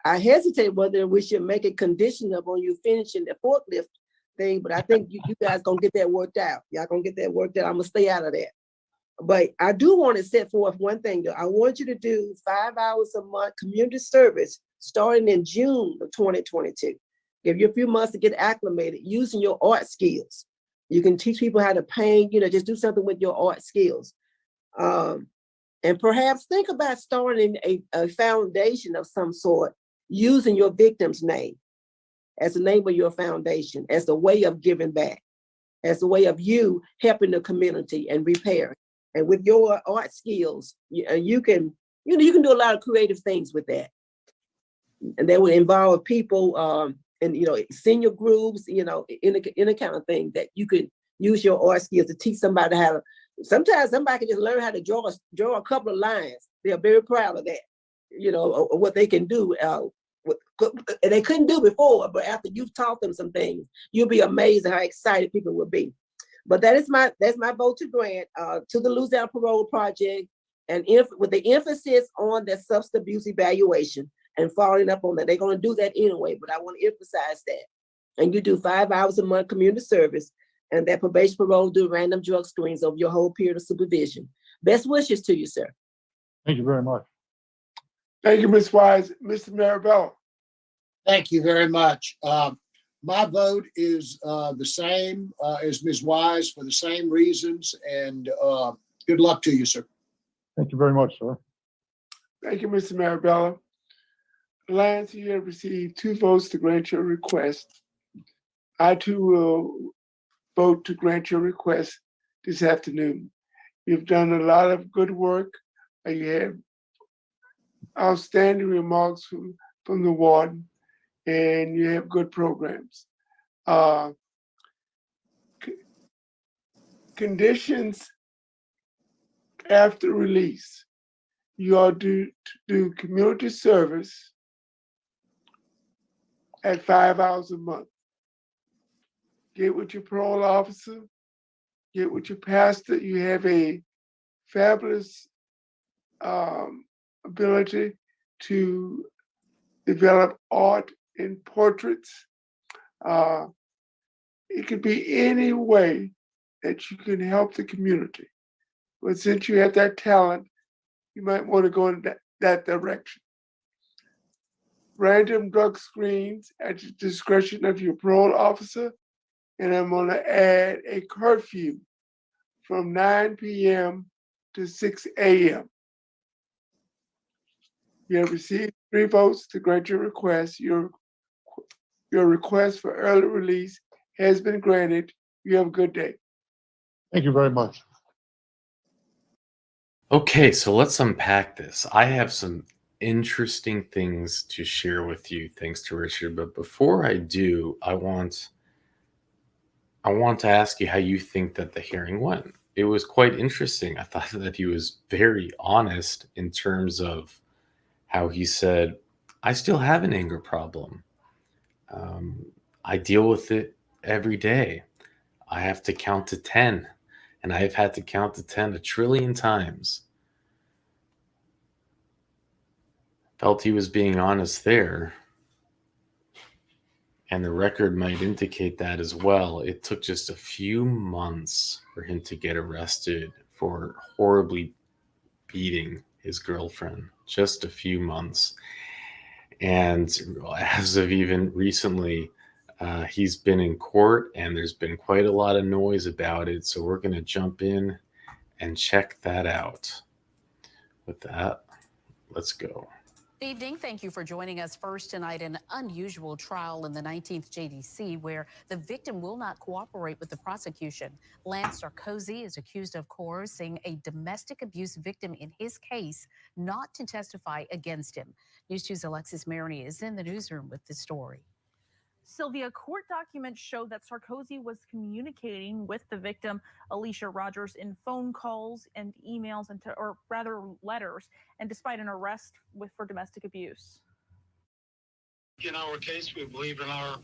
Speaker 12: I hesitate whether we should make it conditional on you finishing the forklift thing, but I think you guys gonna get that worked out. Y'all gonna get that worked out. I'm gonna stay out of that. But I do want to set forth one thing, though. I want you to do 5 hours a month community service starting in June of 2022. Give you a few months to get acclimated using your art skills. You can teach people how to paint, just do something with your art skills. And perhaps think about starting a foundation of some sort using your victim's name as the name of your foundation, as a way of giving back, as a way of you helping the community and repairing. And with your art skills, you can do a lot of creative things with that. And that would involve people and senior groups, in a kind of thing that you could use your art skills to teach somebody how to. Sometimes somebody can just learn how to draw a couple of lines. They are very proud of that, of what they can do. And they couldn't do before, but after you've taught them some things, you'll be amazed at how excited people will be. But that's my vote to grant to the Lose Down Parole Project, and with the emphasis on the substance abuse evaluation and following up on that. They're going to do that anyway, but I want to emphasize that. And you do 5 hours a month community service, and that probation parole do random drug screens over your whole period of supervision. Best wishes to you, sir.
Speaker 14: Thank you very much.
Speaker 7: Thank you, Ms. Wise. Mr. Marabella.
Speaker 5: Thank you very much. My vote is the same as Ms. Wise for the same reasons, and good luck to you, sir.
Speaker 14: Thank you very much, sir.
Speaker 7: Thank you, Mr. Marabella. Lance, you have received 2 votes to grant your request. I too will vote to grant your request this afternoon. You've done a lot of good work. You have outstanding remarks from the warden, and you have good programs. Conditions after release, you are due to do community service at 5 hours a month. Get with your parole officer, get with your pastor. You have a fabulous ability to develop art and portraits. It could be any way that you can help the community. But since you have that talent, you might want to go in that direction. Random drug screens at the discretion of your parole officer. And I'm going to add a curfew from 9 p.m. to 6 a.m. You have received 3 votes to grant your request. Your request for early release has been granted. You have a good day.
Speaker 14: Thank you very much.
Speaker 2: Okay, so let's unpack this. I have some interesting things to share with you, thanks to Richard. But before I do, I want to ask you how you think that the hearing went. It was quite interesting. I thought that he was very honest in terms of how he said, I still have an anger problem. I deal with it every day. I have to count to 10, and I've had to count to 10 a trillion times. Felt he was being honest there. And the record might indicate that as well. It took just a few months for him to get arrested for horribly beating his girlfriend. Just a few months. And as of even recently, he's been in court and there's been quite a lot of noise about it. So we're going to jump in and check that out. With that, let's go.
Speaker 15: Evening. Thank you for joining us. First tonight, an unusual trial in the 19th JDC where the victim will not cooperate with the prosecution. Lance Sarkozy is accused of coercing a domestic abuse victim in his case not to testify against him. News 2's Alexis Maroney is in the newsroom with the story.
Speaker 16: Sylvia, court documents show that Sarkozy was communicating with the victim, Alicia Rogers, in phone calls and emails, or rather letters, and despite an arrest for domestic abuse.
Speaker 17: In our case, we believe in our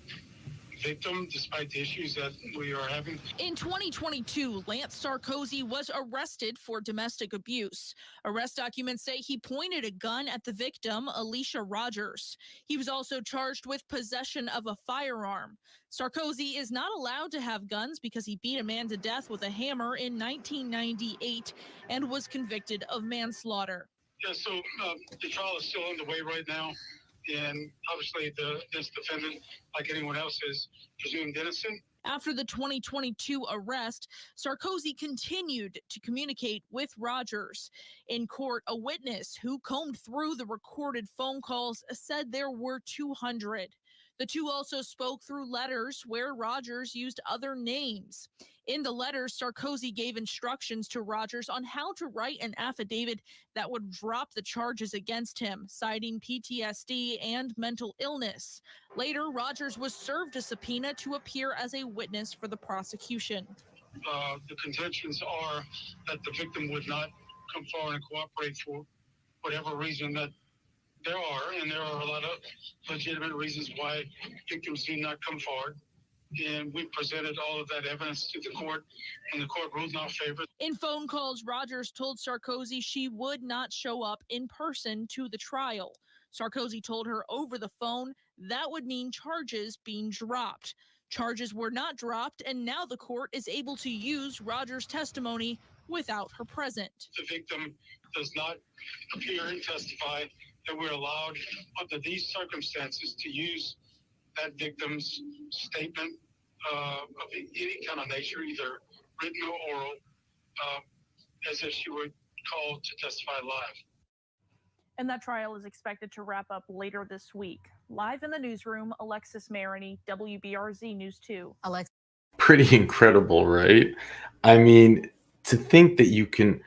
Speaker 17: victim, despite the issues that we are having.
Speaker 18: In 2022, Lance Sarkozy was arrested for domestic abuse. Arrest documents say he pointed a gun at the victim, Alicia Rogers. He was also charged with possession of a firearm. Sarkozy is not allowed to have guns because he beat a man to death with a hammer in 1998 and was convicted of manslaughter.
Speaker 17: Yeah, so the trial is still underway right now. And obviously, this defendant, like anyone else, is presumed innocent.
Speaker 18: After the 2022 arrest, Sarkozy continued to communicate with Rogers. In court, a witness who combed through the recorded phone calls said there were 200. The two also spoke through letters where Rogers used other names. In the letters, Sarkozy gave instructions to Rogers on how to write an affidavit that would drop the charges against him, citing PTSD and mental illness. Later, Rogers was served a subpoena to appear as a witness for the prosecution.
Speaker 17: The contentions are that the victim would not come forward and cooperate for whatever reason that there are, and there are a lot of legitimate reasons why victims do not come forward. And we presented all of that evidence to the court, and the court ruled in our favor.
Speaker 18: In phone calls, Rogers told Sarkozy she would not show up in person to the trial. Sarkozy told her over the phone that would mean charges being dropped. Charges were not dropped, and now the court is able to use Rogers' testimony without her present.
Speaker 17: The victim does not appear and testify, that we're allowed under these circumstances to use that victim's statement of any kind of nature, either written or oral, as if she were called to testify live.
Speaker 16: And that trial is expected to wrap up later this week. Live in the newsroom, Alexis Maroney, WBRZ News 2.
Speaker 2: Pretty incredible, right? I mean, to think that you can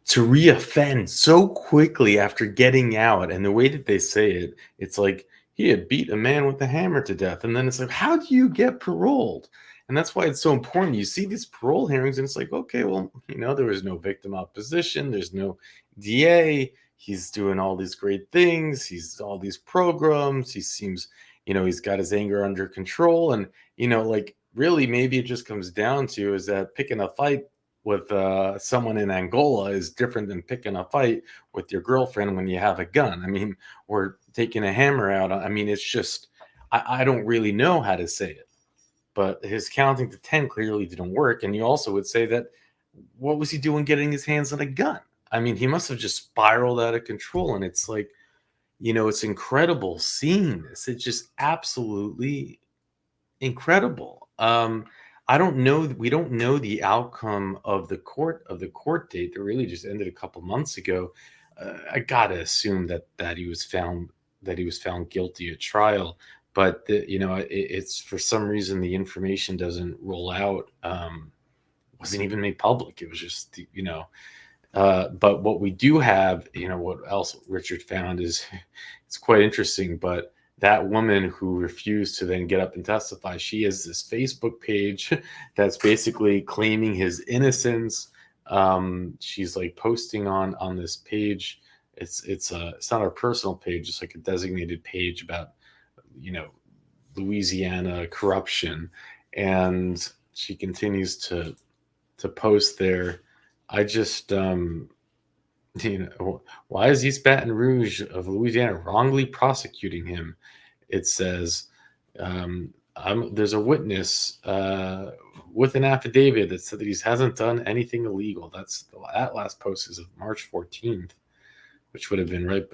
Speaker 2: to reoffend so quickly after getting out, and the way that they say it, it's like he had beat a man with a hammer to death, and then it's like, how do you get paroled? And that's why it's so important. You see these parole hearings, and it's like, okay, well, there was no victim opposition, there's no DA, he's doing all these great things, he's all these programs, he seems, he's got his anger under control, and like really maybe it just comes down to is that picking a fight with someone in Angola is different than picking a fight with your girlfriend when you have a gun. I mean, or taking a hammer out. I mean, it's just, I don't really know how to say it, but his counting to 10 clearly didn't work. And you also would say that what was he doing getting his hands on a gun? I mean, he must have just spiraled out of control. And it's like, it's incredible seeing this. It's just absolutely incredible. I don't know. We don't know the outcome of the court date that really just ended a couple months ago. I gotta assume that he was found guilty at trial, but it's for some reason the information doesn't roll out. Wasn't even made public. It was just but what we do have, what else Richard found is it's quite interesting. But that woman who refused to then get up and testify, she has this Facebook page that's basically claiming his innocence. She's like posting on this page. It's not her personal page, it's like a designated page about Louisiana corruption, and she continues to post there. I just why is East Baton Rouge of Louisiana wrongly prosecuting him? It says there's a witness with an affidavit that said that he hasn't done anything illegal. That last post is of March 14th, which would have been right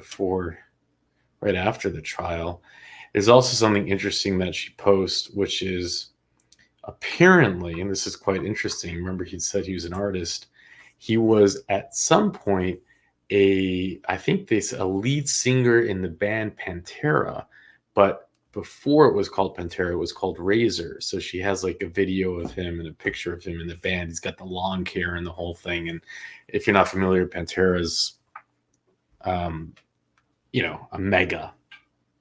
Speaker 2: after the trial. There's also something interesting that she posts, which is apparently, and this is quite interesting. Remember, he said he was an artist. He was at some point I think a lead singer in the band Pantera, but before it was called Pantera, it was called Razor. So she has like a video of him and a picture of him in the band. He's got the long hair and the whole thing. And if you're not familiar, Pantera's, a mega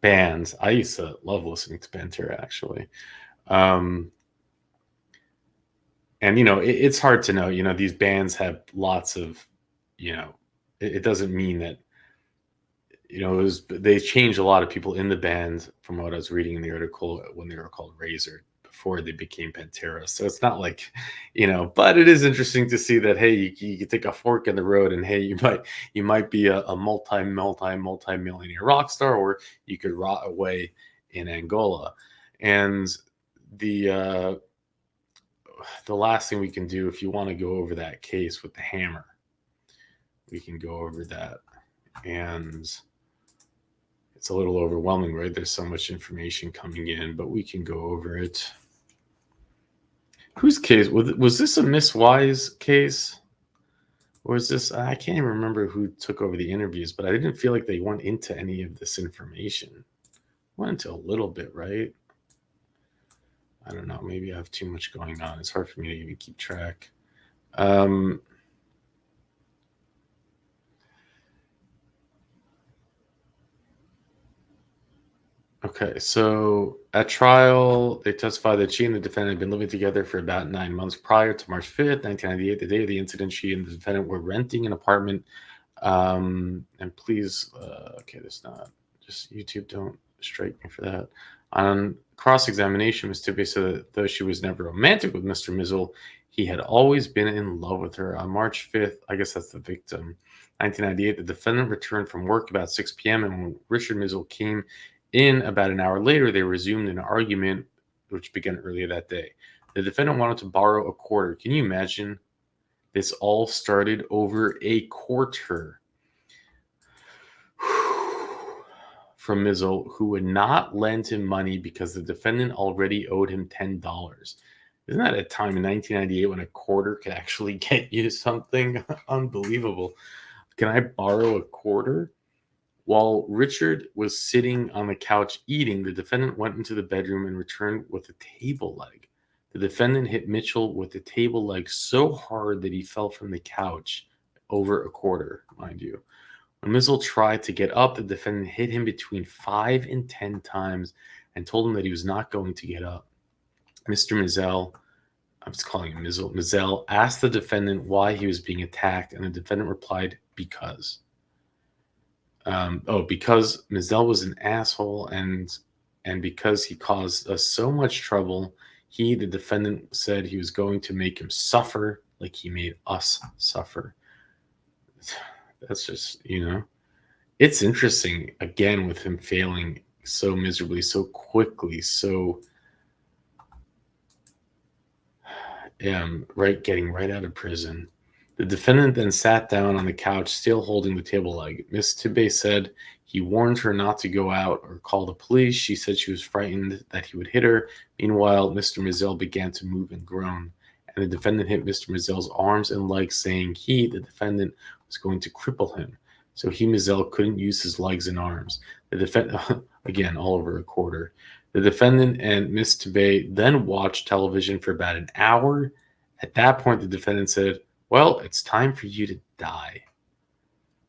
Speaker 2: band. I used to love listening to Pantera, actually. And it's hard to know. These bands have lots of, it doesn't mean that, they changed a lot of people in the band from what I was reading in the article when they were called Razor before they became Pantera. So it's not like, but it is interesting to see that, hey, you take a fork in the road, and hey, you might be a multi-millionaire rock star, or you could rot away in Angola. And the last thing we can do, if you want to go over that case with the hammer, we can go over that. And it's a little overwhelming, right? There's so much information coming in, but we can go over it. Whose case? Was this a Miss Wise case? Or is this, I can't even remember who took over the interviews, but I didn't feel like they went into any of this information. Went into a little bit, right? I don't know. Maybe I have too much going on. It's hard for me to even keep track. Okay, so at trial, they testified that she and the defendant had been living together for about 9 months prior to March 5th, 1998. The day of the incident, she and the defendant were renting an apartment. And please, okay, that's not just YouTube. Don't strike me for that. On cross-examination, Ms. Tippey said that though she was never romantic with Mr. Mizzle, he had always been in love with her. On March 5th, I guess that's the victim, 1998, the defendant returned from work about 6 p.m. and when Richard Mizzle came in about an hour later, they resumed an argument which began earlier that day. The defendant wanted to borrow a quarter. Can you imagine? This all started over a quarter from Mizzle, who would not lend him money because the defendant already owed him $10. Isn't that a time in 1998 when a quarter could actually get you something? Unbelievable. Can I borrow a quarter? While Richard was sitting on the couch eating, the defendant went into the bedroom and returned with a table leg. The defendant hit Mitchell with the table leg so hard that he fell from the couch, over a quarter, mind you. When Mizzle tried to get up, the defendant hit him between 5 and 10 times and told him that he was not going to get up. Mr. Mizzell, I'm just calling him Mizzle, Mizzell asked the defendant why he was being attacked, and the defendant replied, because. Because Mizzell was an asshole and because he caused us so much trouble, the defendant, said he was going to make him suffer like he made us suffer. That's just, it's interesting, again, with him failing so miserably, so quickly, so getting right out of prison. The defendant then sat down on the couch, still holding the table leg. Miss Tibbe said he warned her not to go out or call the police. She said she was frightened that he would hit her. Meanwhile, Mr. Mizell began to move and groan, and the defendant hit Mr. Mizell's arms and legs, saying he, the defendant, was going to cripple him. So he, Mizell, couldn't use his legs and arms. The defendant, again, all over a quarter. The defendant and Miss Tibbe then watched television for about an hour. At that point, the defendant said, "Well, it's time for you to die.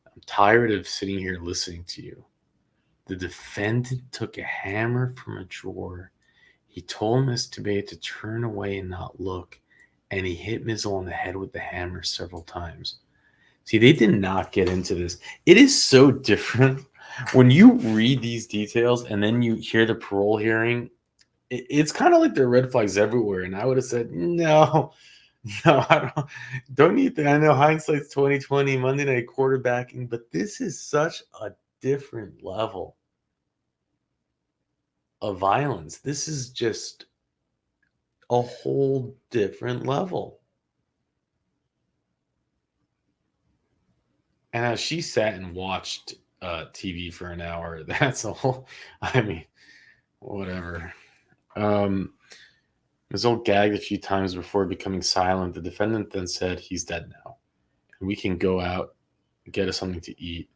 Speaker 2: I'm tired of sitting here listening to you." The defendant took a hammer from a drawer. He told Miss Tibbe to turn away and not look, and he hit Mizzle on the head with the hammer several times. See, they did not get into this. It is so different when you read these details and then you hear the parole hearing. It's kind of like there are red flags everywhere, and I would have said no. No, I don't need that. I know hindsight's 2020, Monday night quarterbacking, but this is such a different level of violence. This is just a whole different level. And as she sat and watched TV for an hour, that's a whole, I mean, whatever. Mizzle gagged a few times before becoming silent. The defendant then said, "He's dead now. And we can go out and get us something to eat.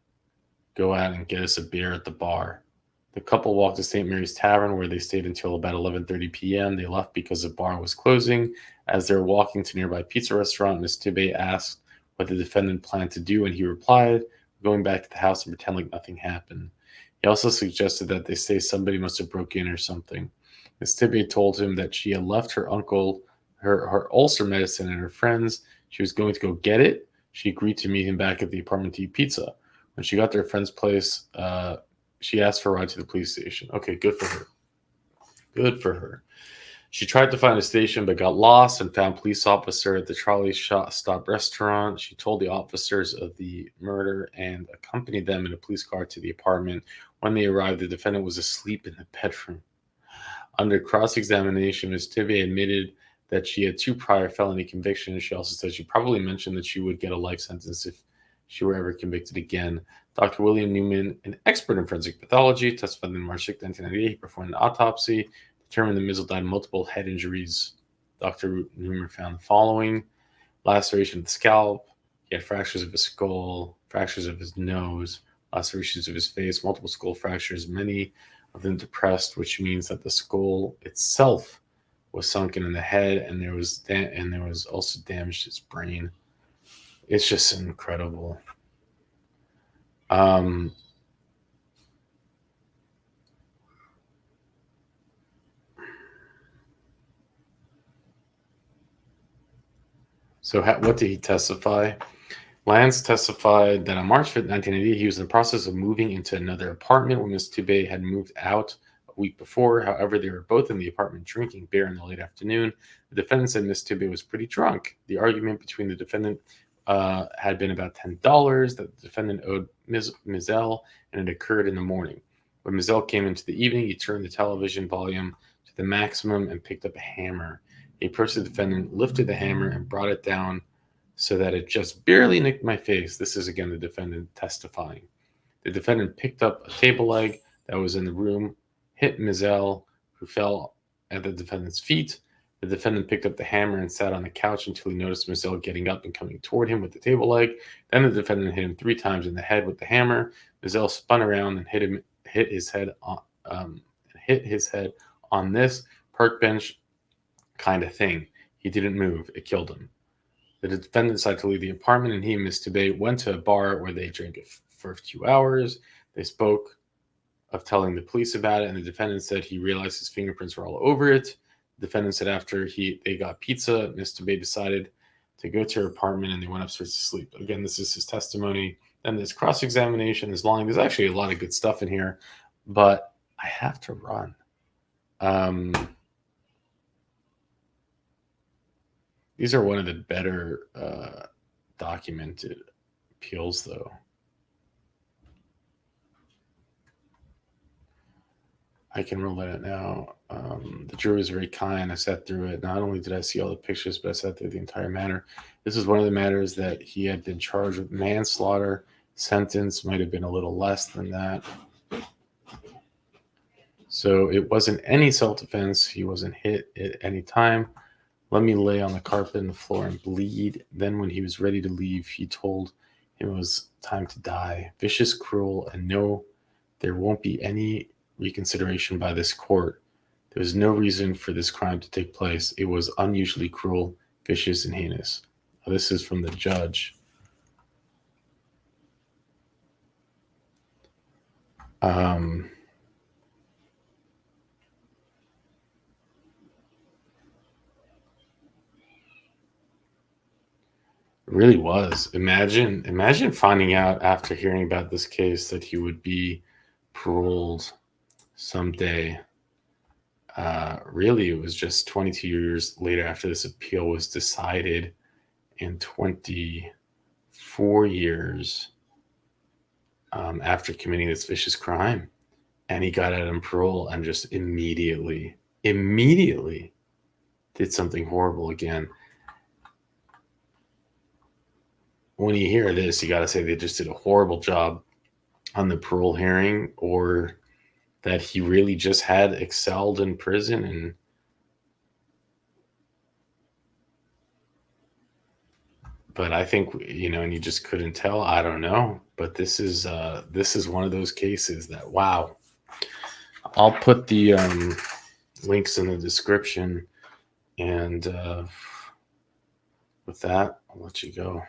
Speaker 2: Go out and get us a beer at the bar." The couple walked to St. Mary's Tavern, where they stayed until about 11:30 p.m. They left because the bar was closing. As they were walking to a nearby pizza restaurant, Miss Tibbe asked what the defendant planned to do, and he replied, "We're going back to the house and pretend like nothing happened." He also suggested that they say somebody must have broken in or something. Miss Tibbe told him that she had left her uncle her ulcer medicine and her friends. She was going to go get it. She agreed to meet him back at the apartment to eat pizza. When she got to her friend's place, she asked for a ride to the police station. Okay, good for her. Good for her. She tried to find a station but got lost and found a police officer at the trolley stop restaurant. She told the officers of the murder and accompanied them in a police car to the apartment. When they arrived, the defendant was asleep in the bedroom. Under cross-examination, Ms. Tibbe admitted that she had 2 prior felony convictions. She also said she probably mentioned that she would get a life sentence if she were ever convicted again. Dr. William Newman, an expert in forensic pathology, testified in March 6, 1998. He performed an autopsy, determined that Mizzle died of multiple head injuries. Dr. Newman found the following: laceration of the scalp. He had fractures of his skull, fractures of his nose, lacerations of his face, multiple skull fractures, many of them depressed, which means that the skull itself was sunken in the head, and there was also damage to his brain. It's just incredible. So what did he testify? Lance testified that on March 5th, 1980, he was in the process of moving into another apartment when Ms. Tibbe had moved out a week before. However, they were both in the apartment drinking beer in the late afternoon. The defendant said Ms. Tibbe was pretty drunk. The argument between the defendant had been about $10 that the defendant owed Mizell, and it occurred in the morning. When Mizell came into the evening, he turned the television volume to the maximum and picked up a hammer. He approached the defendant, lifted the hammer, and brought it down so that it just barely nicked my face. This is again the defendant testifying. The defendant picked up a table leg that was in the room, hit Mizell, who fell at the defendant's feet. The defendant picked up the hammer and sat on the couch until he noticed Mizell getting up and coming toward him with the table leg. Then the defendant hit him 3 times in the head with the hammer. Mizell spun around and hit his head on this park bench kind of thing. He didn't move. It killed him. The defendant decided to leave the apartment, and he and Ms. Tibbe went to a bar where they drank for a few hours. They spoke of telling the police about it, and the defendant said he realized his fingerprints were all over it. The defendant said after they got pizza, Ms. Tibbe decided to go to her apartment, and they went upstairs to sleep. Again, this is his testimony. Then there's cross-examination, there's lying. There's actually a lot of good stuff in here, but I have to run. These are one of the better documented appeals, though. I can roll that out now. The jury was very kind. I sat through it. Not only did I see all the pictures, but I sat through the entire matter. This is one of the matters that he had been charged with manslaughter. Sentence might have been a little less than that. So it wasn't any self-defense. He wasn't hit at any time. Let me lay on the carpet and the floor and bleed. Then when he was ready to leave, he told him it was time to die. Vicious, cruel, and no, there won't be any reconsideration by this court. There was no reason for this crime to take place. It was unusually cruel, vicious, and heinous. Now, this is from the judge. It really was. Imagine finding out after hearing about this case that he would be paroled someday. Really, it was just 22 years later after this appeal was decided, and 24 years after committing this vicious crime. And he got out on parole and just immediately did something horrible again. When you hear this, you got to say they just did a horrible job on the parole hearing, or that he really just had excelled in prison. And but I think, and you just couldn't tell. I don't know, but this is one of those cases that, wow. I'll put the links in the description, and with that, I'll let you go.